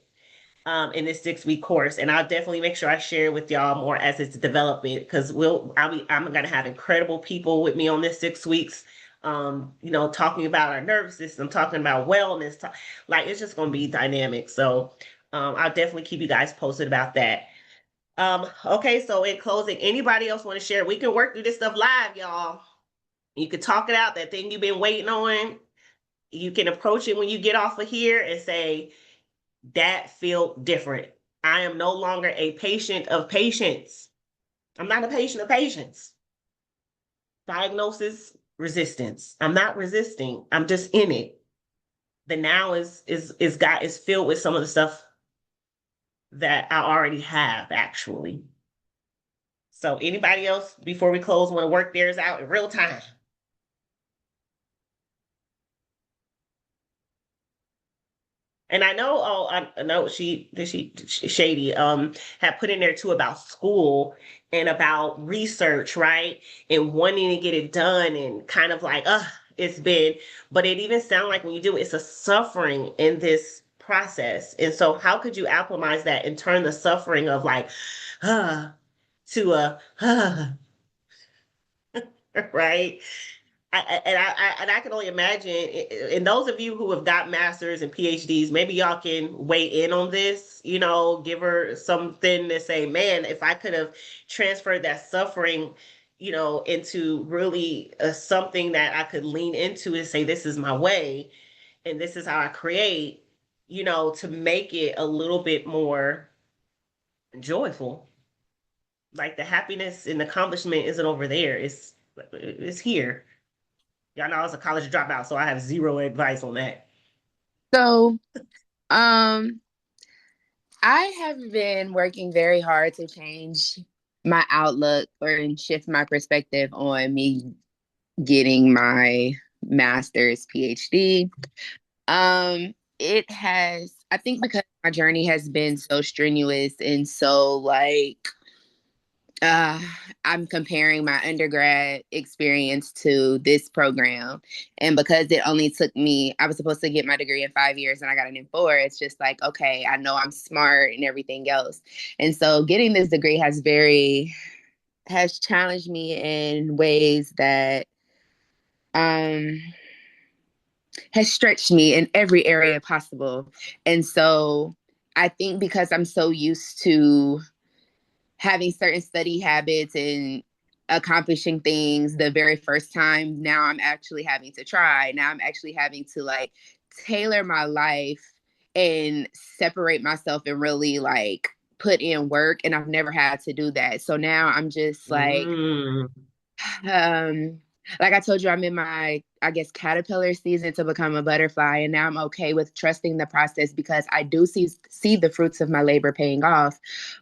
in this 6 week course, and I'll definitely make sure I share with y'all more as it's developing because I'm gonna have incredible people with me on this 6 weeks. Talking about our nervous system, talking about wellness, like it's just gonna be dynamic. So I'll definitely keep you guys posted about that. Okay, so in closing, anybody else want to share? We can work through this stuff live, y'all. You can talk it out, that thing you've been waiting on. You can approach it when you get off of here and say, that feel different. I am no longer a patient of patience. I'm not a patient of patience. Diagnosis, resistance. I'm not resisting. I'm just in it. The now is filled with some of the stuff that I already have, actually. So anybody else before we close want to work theirs out in real time? And I know, I know she Shady had put in there too about school and about research, right? And wanting to get it done and kind of like, but it even sounds like when you do it, it's a suffering in this process. And so how could you acclimatize that and turn the suffering of like, to right? And I can only imagine, and those of you who have got masters and PhDs, maybe y'all can weigh in on this, give her something to say, man, if I could have transferred that suffering, into really something that I could lean into and say, this is my way, and this is how I create, to make it a little bit more joyful. Like the happiness and accomplishment isn't over there. It's here. Y'all know I was a college dropout, so I have zero advice on that. So, I have been working very hard to change my outlook or shift my perspective on me getting my master's PhD. I think because my journey has been so strenuous and so like uh I'm comparing my undergrad experience to this program. And because it only took me, I was supposed to get my degree in 5 years and I got it in 4. It's just like, okay, I know I'm smart and everything else. And so getting this degree has challenged me in ways that um has stretched me in every area possible. And so I think because I'm so used to having certain study habits and accomplishing things the very first time, now I'm actually having to try. Now I'm actually having to like tailor my life and separate myself and really like put in work. And I've never had to do that. So now I'm just like, Mm. like I told you, I'm in my I guess, caterpillar season to become a butterfly. And now I'm okay with trusting the process because I do see the fruits of my labor paying off.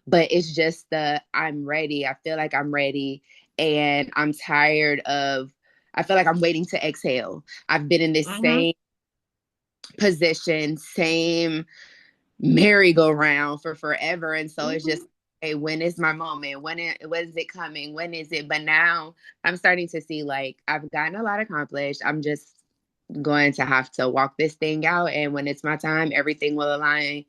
But it's just I'm ready. I feel like I'm ready. And I'm tired of, I feel like I'm waiting to exhale. I've been in this Mm-hmm. same position, same merry-go-round for forever. And so it's Mm-hmm. just, hey, when is my moment? When is it coming? When is it? But now I'm starting to see like I've gotten a lot accomplished. I'm just going to have to walk this thing out. And when it's my time, everything will align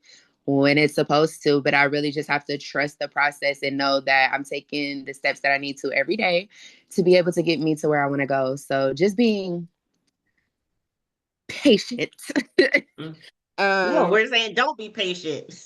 when it's supposed to. But I really just have to trust the process and know that I'm taking the steps that I need to every day to be able to get me to where I want to go. So just being patient. No, um, we're saying don't be patient.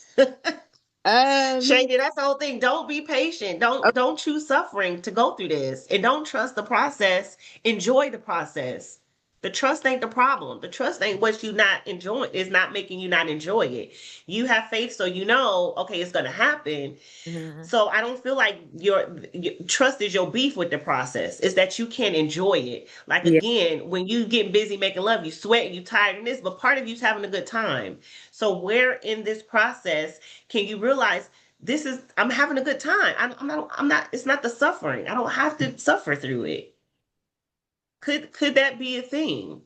um, Shady, that's the whole thing. Don't be patient. Don't choose suffering to go through this. And don't trust the process. Enjoy the process. The trust ain't the problem. The trust ain't what you not enjoying, is not making you not enjoy it. You have faith so you know, okay, it's gonna happen. mhm. So I don't feel like your trust is your beef with the process. It's that you can't enjoy it. Like Yeah. again, when you get busy making love, you sweat, you tired in this, but part of you's having a good time. So where in this process can you realize this is I'm having a good time. I'm not it's not the suffering. I don't have to suffer through it. Could that be a thing?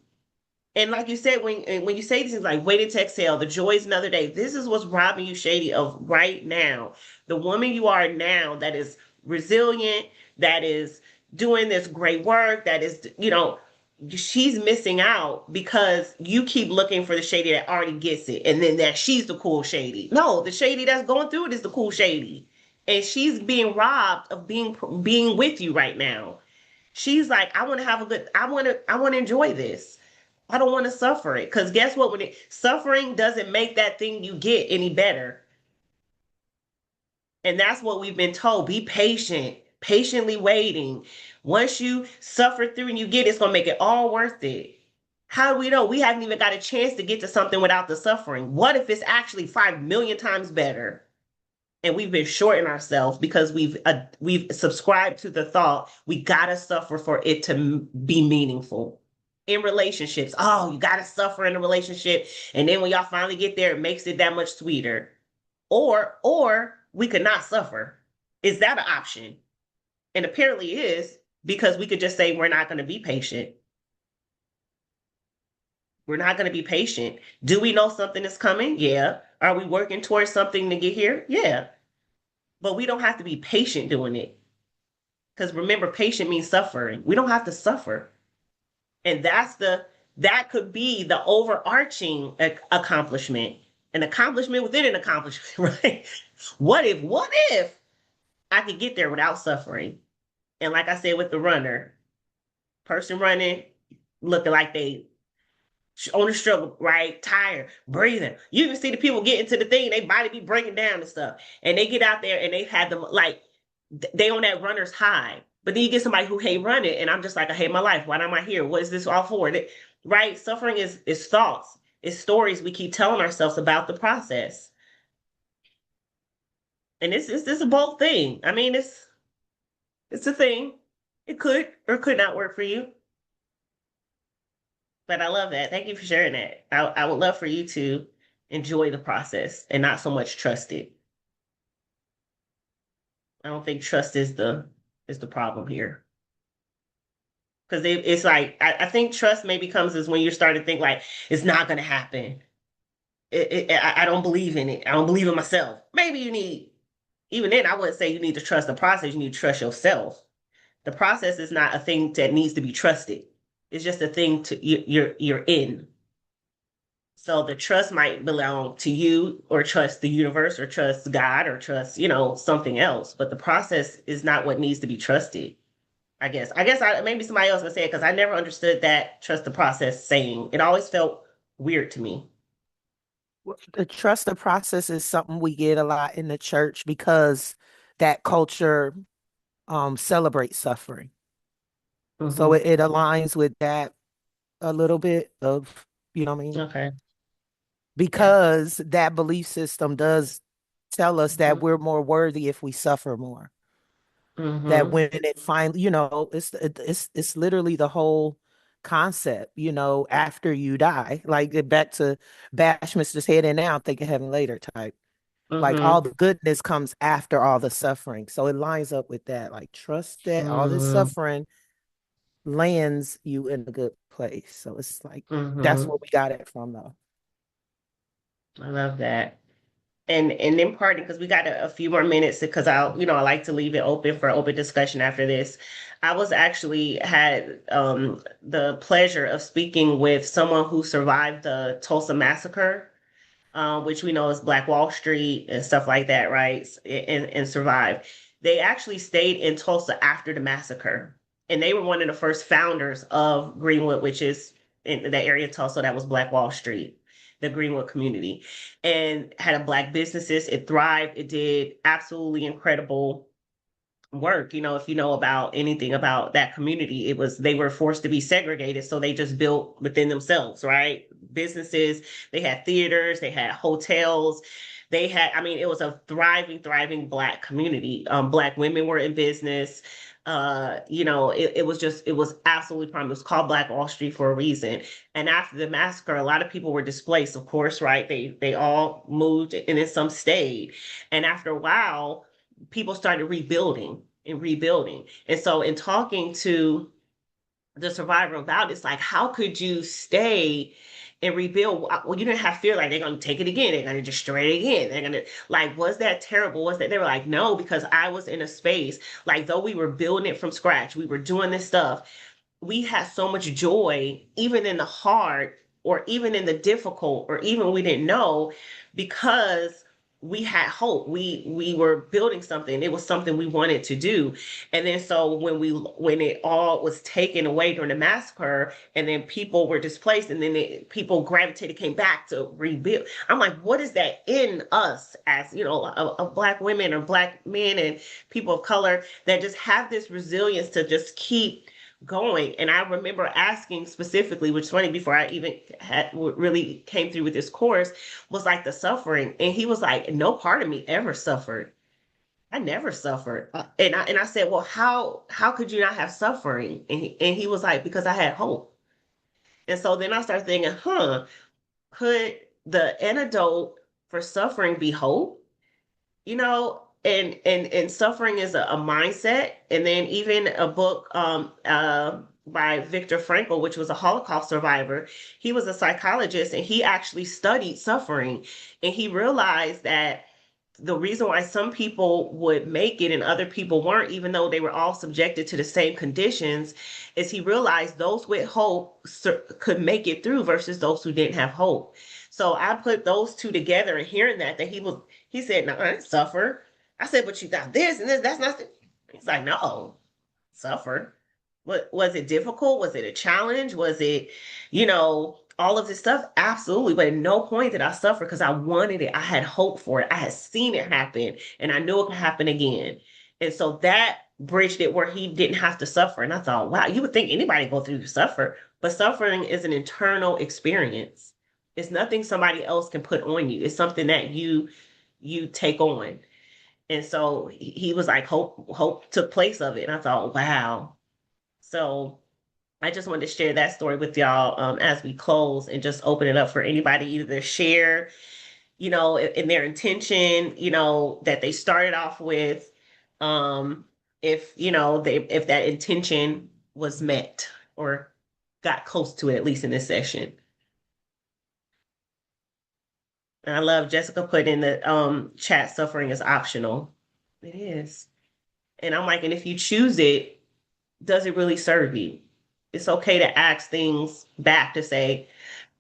And like you said, when you say these things like waiting to exhale, the joy is another day. This is what's robbing you, Shady, of right now. The woman you are now that is resilient, that is doing this great work, that is, she's missing out because you keep looking for the Shady that already gets it, and then that she's the cool Shady. No, the Shady that's going through it is the cool Shady, and she's being robbed of being with you right now. She's like, I want to have a good, I want to enjoy this. I don't want to suffer it. Because guess what? Suffering doesn't make that thing you get any better. And that's what we've been told. Be patient, patiently waiting. Once you suffer through and you get it, it's going to make it all worth it. How do we know? We haven't even got a chance to get to something without the suffering. What if it's actually 5 million times better? And we've been shorting ourselves because we've subscribed to the thought we gotta suffer for it to be meaningful. In relationships, oh, you gotta suffer in a relationship, and then when y'all finally get there, it makes it that much sweeter. Or we could not suffer. Is that an option? And apparently it is, because we could just say we're not going to be patient. We're not going to be patient. Do we know something is coming? Yeah. Are we working towards something to get here? Yeah. But we don't have to be patient doing it. Because remember, patient means suffering. We don't have to suffer. And that could be the overarching accomplishment, an accomplishment within an accomplishment, right? What if I could get there without suffering? And like I said with the runner, person running, looking like they on the struggle, right? Tired, breathing. You even see the people get into the thing, they body be breaking down and stuff. And they get out there and they had them like they on that runner's high. But then you get somebody who hate running, and I'm just like, I hate my life. Why am I here? What is this all for? Right? Suffering is thoughts, it's stories we keep telling ourselves about the process. And this is a bold thing. I mean, it's a thing. It could or could not work for you. But I love that. Thank you for sharing that. I would love for you to enjoy the process and not so much trust it. I don't think trust is the problem here. Because it's like I think trust maybe comes as when you start to think like it's not going to happen. I don't believe in it. I don't believe in myself. Maybe you need, even then I wouldn't say you need to trust the process. You need to trust yourself. The process is not a thing that needs to be trusted. It's just a thing you're in. So the trust might belong to you, or trust the universe, or trust God, or trust, something else. But the process is not what needs to be trusted. I guess maybe somebody else would say it, because I never understood that trust the process saying. It always felt weird to me. The trust the process is something we get a lot in the church because that culture celebrates suffering. So Hmm. it aligns with that a little bit of, you know what I mean? Okay. Yeah. Because that belief system does tell us that Hmm. we're more worthy if we suffer more. That Hmm. when it finally, it's literally the whole concept, after you die. Like back to bash Mr. Head in now, think of heaven later type. Like all Mm-hmm. the goodness comes after all the suffering. So it lines up with that. Like trust that all this Mm-hmm. suffering lands you in a good place. So it's like that's Mm-hmm. where we got it from though. I love that. And then parting, because we got a few more minutes, because I like to leave it open for open discussion after this. I was actually had the pleasure of speaking with someone who survived the Tulsa massacre, which we know is Black Wall Street and stuff like that, right? And survived. They actually stayed in Tulsa after the massacre, and they were one of the first founders of Greenwood, which is in the area of Tulsa that was Black Wall Street, the Greenwood community, and had a Black businesses. It thrived. It did absolutely incredible work. If you know about anything about that community, they were forced to be segregated, so they just built within themselves, right? Businesses, they had theaters, they had hotels, I mean, it was a thriving Black community. Black women were in business. It was absolutely prime. It was called Black Wall Street for a reason. And after the massacre, a lot of people were displaced, of course, right? They all moved and then some stayed. And after a while, people started rebuilding and rebuilding. And so in talking to the survivor about it, it's like, how could you stay and rebuild? Well, you didn't have fear like they're going to take it again. They're going to destroy it again. They're going to, like, was that terrible? Was that, they were like, no, because I was in a space, like, though we were building it from scratch, we were doing this stuff, we had so much joy, even in the hard, or even in the difficult, or even we didn't know, because we had hope. We were building something. It was something we wanted to do. And then so when it all was taken away during the massacre, and then people were displaced, and then people gravitated, came back to rebuild. I'm like, what is that in us as of Black women or Black men and people of color that just have this resilience to just keep going? And I remember asking specifically, which is funny, before I even had really came through with this course, was like the suffering. And he was like, no part of me ever suffered. I never suffered. And I said, well, how could you not have suffering? And he was like, because I had hope. And so then I started thinking, could the antidote for suffering be hope? And suffering is a mindset. And then even a book by Viktor Frankl, which was a Holocaust survivor, he was a psychologist, and he actually studied suffering, and he realized that the reason why some people would make it and other people weren't, even though they were all subjected to the same conditions, is he realized those with hope could make it through versus those who didn't have hope. So I put those two together, and hearing that he said, no, I didn't suffer. I said, but you got this and this, that's nothing. He's like, no, suffer. What was it difficult? Was it a challenge? Was it, all of this stuff? Absolutely. But at no point did I suffer because I wanted it. I had hope for it. I had seen it happen, and I knew it could happen again. And so that bridged it where he didn't have to suffer. And I thought, wow, you would think anybody go through suffer, but suffering is an internal experience. It's nothing somebody else can put on you. It's something that you take on. And so he was like, hope took place of it. And I thought, wow. So I just wanted to share that story with y'all as we close, and just open it up for anybody either to share, in their intention, that they started off with, um, if that intention was met or got close to it, at least in this session. And I love Jessica put in the chat, suffering is optional. It is. And I'm like, and if you choose it, does it really serve you? It's okay to ask things back to say,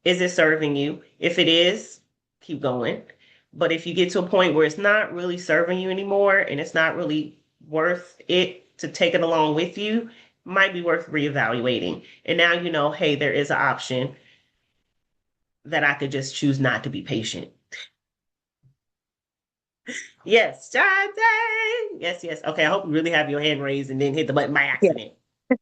is it serving you? If it is, keep going. But if you get to a point where it's not really serving you anymore, and it's not really worth it to take it along with you, might be worth reevaluating. And now hey, there is an option that I could just choose not to be patient. Yes, Jonathan. Yes, yes. Okay, I hope you really have your hand raised and then hit the button by accident.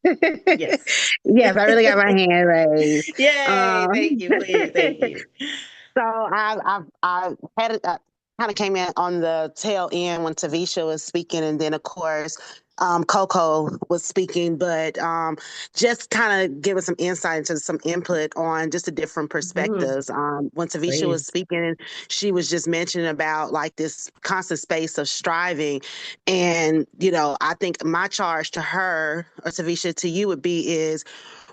Yes. Yes, I really got my hand raised. Yay! Thank you, please. Thank you. So I had kind of came in on the tail end when Tavisha was speaking, and then of course Coco was speaking, but just kind of giving some insight into some input on just the different Mhm. perspectives. When Tavisha was Please. speaking, she was just mentioning about like this constant space of striving. And, I think my charge to her, or Tavisha, to you would be is,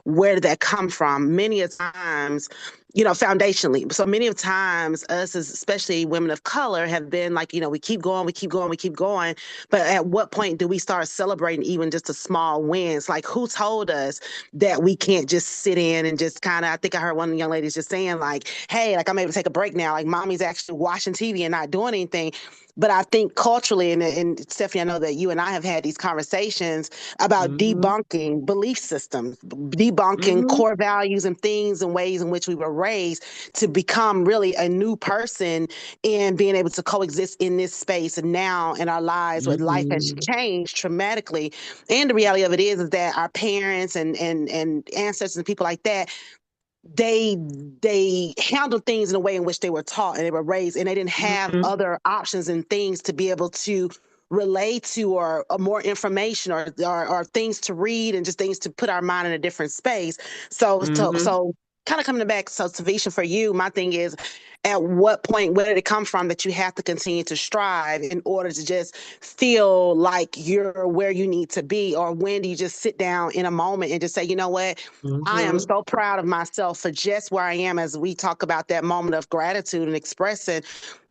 where did that come from? Many a times, foundationally. So many of times, us as especially women of color have been like, we keep going, we keep going, we keep going. But at what point do we start celebrating even just the small wins? Like, who told us that we can't just sit in and just kind of? I think I heard one of the young ladies just saying like, "Hey, like I'm able to take a break now. Like, mommy's actually watching TV and not doing anything." But I think culturally, and Stephanie, I know that you and I have had these conversations about Mhm. debunking belief systems, debunking Mhm. core values and things and ways in which we were raised to become really a new person and being able to coexist in this space and now in our lives where life has Mhm. changed dramatically. And the reality of it is that our parents and ancestors and people like that, they handled things in a way in which they were taught and they were raised, and they didn't have Mhm. other options and things to be able to relate to, or more information, or things to read, and just things to put our mind in a different space. Mhm. So kind of coming back, so Tavisha, for you, my thing is, at what point, where did it come from that you have to continue to strive in order to just feel like you're where you need to be? Or when do you just sit down in a moment and just say, you know what, I am Mhm. so proud of myself for just where I am, as we talk about that moment of gratitude and expressing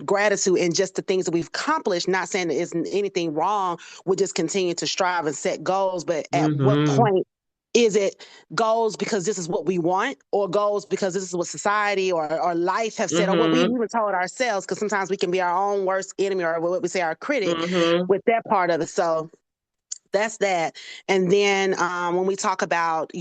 gratitude and just the things that we've accomplished. Not saying there isn't anything wrong with just continue to strive and set goals, but at what Mhm. point is it goals because this is what we want, or goals because this is what society or life have said, or what we've Mhm. even told ourselves? Because sometimes we can be our own worst enemy, or what we say, our critic, Mhm. with that part of it. So that's that. And then when we talk about,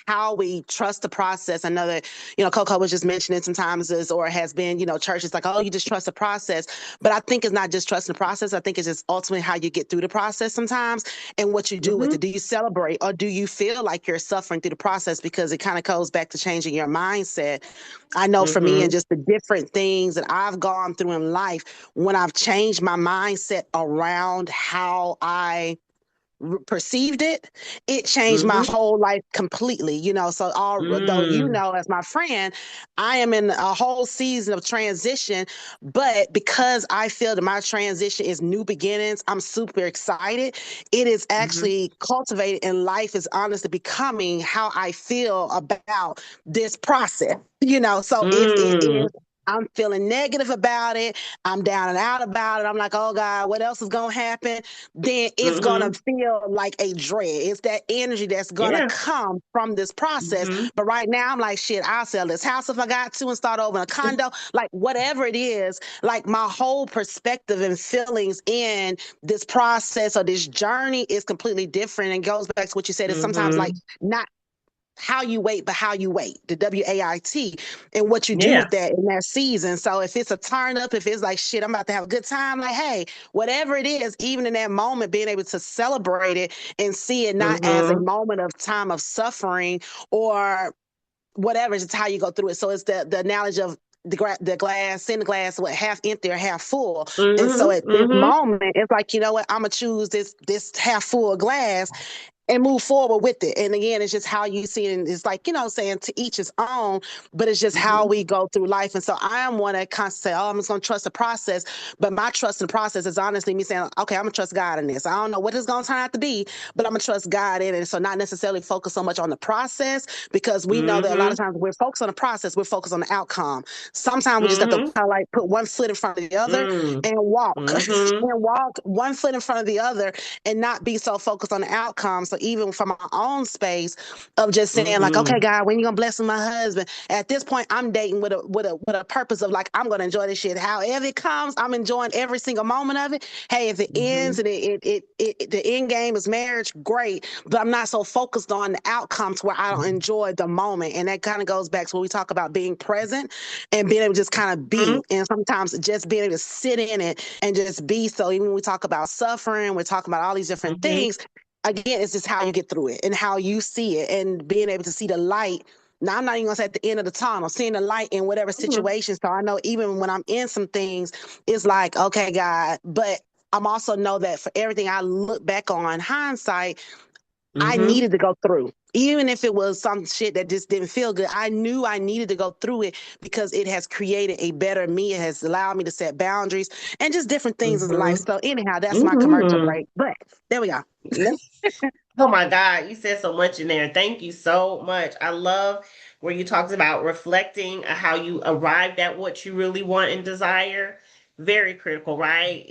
how we trust the process, I know that, Coco was just mentioning sometimes is, or has been, churches like, oh, you just trust the process. But I think it's not just trusting the process. I think it's just ultimately how you get through the process sometimes and what you do with it. Mhm. Do you celebrate, or do you feel like you're suffering through the process? Because it kind of goes back to changing your mindset. I know for me, and Mhm. just the different things that I've gone through in life, when I've changed my mindset around how I perceived it, it changed my Mhm. whole life completely. So although, Mm. as my friend, I am in a whole season of transition, but because I feel that my transition is new beginnings, I'm super excited. It is Mhm. actually cultivated, and life is honestly becoming how I feel about this process. So if it Mm. is, I'm feeling negative about it, I'm down and out about it, I'm like, oh God, what else is gonna happen? Then it's gonna Mhm. feel like a dread. It's that energy that's gonna Yeah. come from this process. Mhm. But right now, I'm like, shit, I'll sell this house if I got to and start over in a condo. Like, whatever it is, like my whole perspective and feelings in this process or this journey is completely different, and goes back to what you said. It's sometimes like Mhm. not how you wait, but how you wait, the WAIT, and what you do Yeah. with that in that season. So if it's a turn up, if it's like, shit, I'm about to have a good time, like, hey, whatever it is, even in that moment, being able to celebrate it and see it not as a Mhm. moment of time of suffering or whatever, it's how you go through it. So it's the analogy of the glass, seeing the glass, what, half empty or half full. And so Mhm. at this Mhm. moment, it's like, you know what, I'm gonna choose this half full glass and move forward with it. And again, it's just how you see it. And it's like, saying to each his own, but it's just how Mhm. we go through life. And so I am one that constantly say, oh, I'm just going to trust the process. But my trust in the process is honestly me saying, okay, I'm going to trust God in this. I don't know what it's going to turn out to be, but I'm going to trust God in it. So not necessarily focus so much on the process, because we know that a lot of Mhm. times we're focused on the process, we're focused on the outcome. Sometimes we just have to Mhm. kind of like put one foot in front of the other Mm. and walk Mhm. and walk one foot in front of the other, and not be so focused on the outcome. So even from my own space of just saying like, okay, Mhm. God, when you gonna bless my husband? At this point, I'm dating with a purpose of like, I'm gonna enjoy this shit. However it comes, I'm enjoying every single moment of it. Hey, if it ends Mhm. and the end game is marriage, great. But I'm not so focused on the outcomes where I don't enjoy the moment. And that kind of goes back to when we talk about being present and being able to just kind of Mhm. be. And sometimes just being able to sit in it and just be. So even when we talk about suffering, we're talking about all these different Mhm. things. Again, it's just how you get through it and how you see it, and being able to see the light. Now, I'm not even gonna say at the end of the tunnel, seeing the light in whatever Mhm. situation. So I know even when I'm in some things, it's like, okay, God, but I'm also know that for everything I look back on hindsight, I Mm-hmm. needed to go through. Even if it was some shit that just didn't feel good, I knew I needed to go through it because it has created a better me. It has allowed me to set boundaries and just different things in life. Mm-hmm. So anyhow, that's my commercial Mm-hmm. break. But there we go. Oh my God, you said so much in there. Thank you so much. I love where you talked about reflecting how you arrived at what you really want and desire. Very critical, right?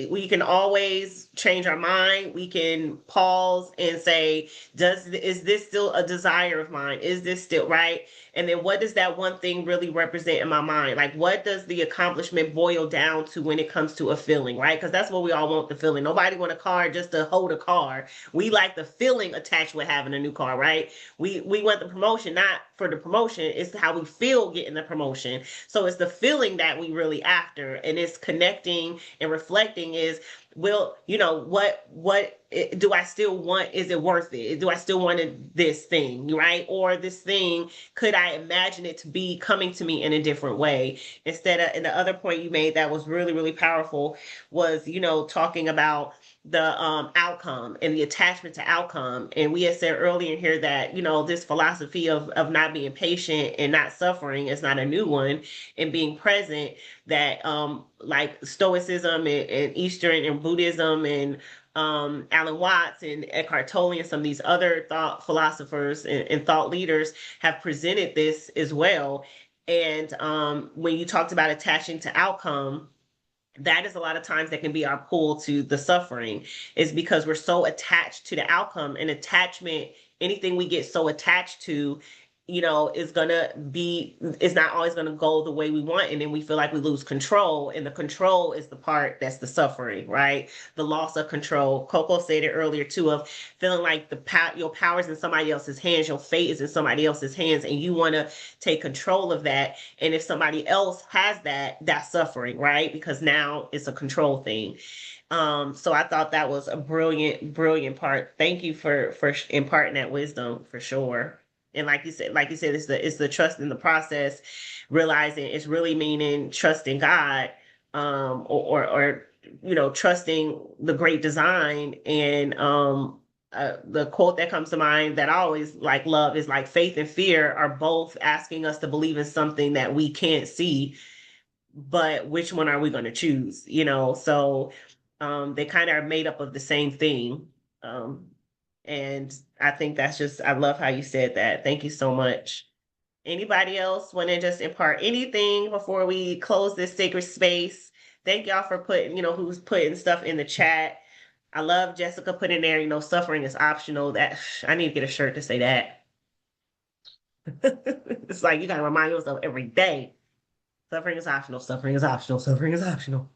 We can always change our mind. We can pause and say, is this still a desire of mine? Is this still right? And then what does that one thing really represent in my mind? Like, what does the accomplishment boil down to when it comes to a feeling, right? Because that's what we all want, the feeling. Nobody want a car just to hold a car. We like the feeling attached with having a new car, right? We want the promotion, not for the promotion. It's how we feel getting the promotion. So it's the feeling that we really after, and it's connecting and reflecting is, well, what do I still want? Is it worth it? Do I still want this thing, right? Or this thing, could I imagine it to be coming to me in a different way? Instead of, and the other point you made that was really, really powerful was, talking about the outcome and the attachment to outcome. And we had said earlier here that, this philosophy of not being patient and not suffering is not a new one, and being present, that like Stoicism and Eastern and Buddhism and Alan Watts and Eckhart Tolle and some of these other thought philosophers and thought leaders have presented this as well. And when you talked about attaching to outcome, that is a lot of times that can be our pull to the suffering, is because we're so attached to the outcome. And attachment, anything we get so attached to, is not always gonna go the way we want, and then we feel like we lose control, and the control is the part that's the suffering, right? The loss of control. Coco said it earlier too, of feeling like your power's in somebody else's hands, your fate is in somebody else's hands, and you want to take control of that. And if somebody else has that, that's suffering, right? Because now it's a control thing. So I thought that was a brilliant, brilliant part. Thank you for imparting that wisdom, for sure. And like you said, it's the trust in the process, realizing it's really meaning trusting God, or trusting the great design. And the quote that comes to mind that I always like love is like, faith and fear are both asking us to believe in something that we can't see, but which one are we going to choose? So they kind of are made up of the same thing. Um, and I think I love how you said that. Thank you so much. Anybody else want to just impart anything before we close this sacred space? Thank y'all for who's putting stuff in the chat. I love Jessica putting there, suffering is optional. That I need to get a shirt to say that. It's like you gotta remind yourself every day. Suffering is optional, suffering is optional, suffering is optional.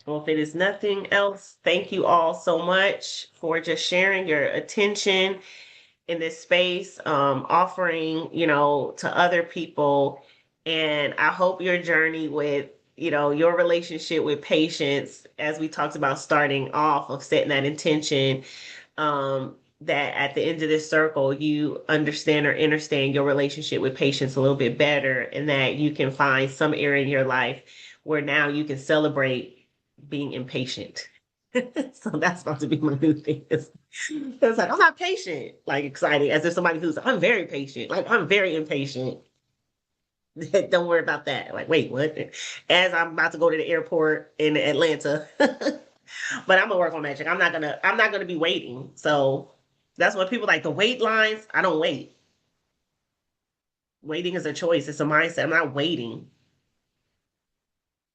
Well, if it is nothing else, thank you all so much for just sharing your attention in this space, offering, to other people. And I hope your journey with, your relationship with patience, as we talked about starting off, of setting that intention, that at the end of this circle, you understand or understand your relationship with patience a little bit better, and that you can find some area in your life where now you can celebrate being impatient. So that's about to be my new thing. It's like, I'm not patient, like exciting, as if somebody who's, I'm very patient, like I'm very impatient. Don't worry about that. Like, wait, what? As I'm about to go to the airport in Atlanta. But I'm gonna work on magic. I'm not gonna be waiting. So that's what people like, the wait lines. I don't wait. Waiting is a choice. It's a mindset. I'm not waiting.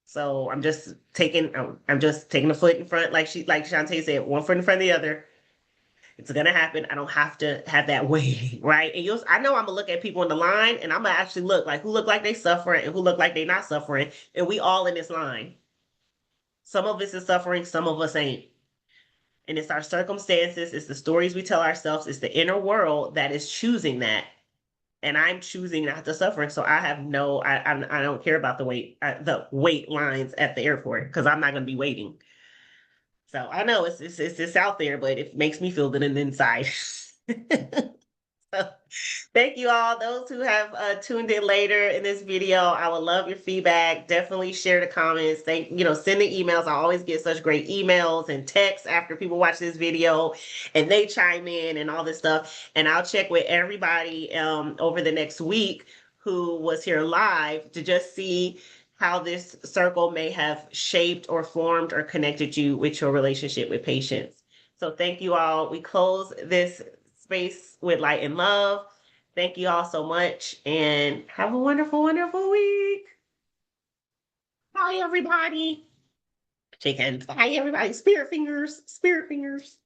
So I'm just taking a foot in front, like Shantae said, one foot in front of the other. It's gonna happen. I don't have to have that waiting, right? And I know I'm gonna look at people in the line, and I'm gonna actually look like who look like they suffering and who look like they not suffering, and we all in this line. Some of us is suffering, some of us ain't. And it's our circumstances, it's the stories we tell ourselves, it's the inner world that is choosing that. And I'm choosing not to suffer. So I have I don't care about the wait lines at the airport, because I'm not going to be waiting. So I know it's out there, but it makes me feel good in the inside. Thank you all. Those who have tuned in later in this video, I would love your feedback. Definitely share the comments. Send the emails. I always get such great emails and texts after people watch this video and they chime in and all this stuff. And I'll check with everybody over the next week who was here live to just see how this circle may have shaped or formed or connected you with your relationship with patience. So thank you all. We close this space with light and love. Thank you all so much and have a wonderful, wonderful week. Bye, everybody. Shake hands. Bye, everybody. Spirit fingers. Spirit fingers.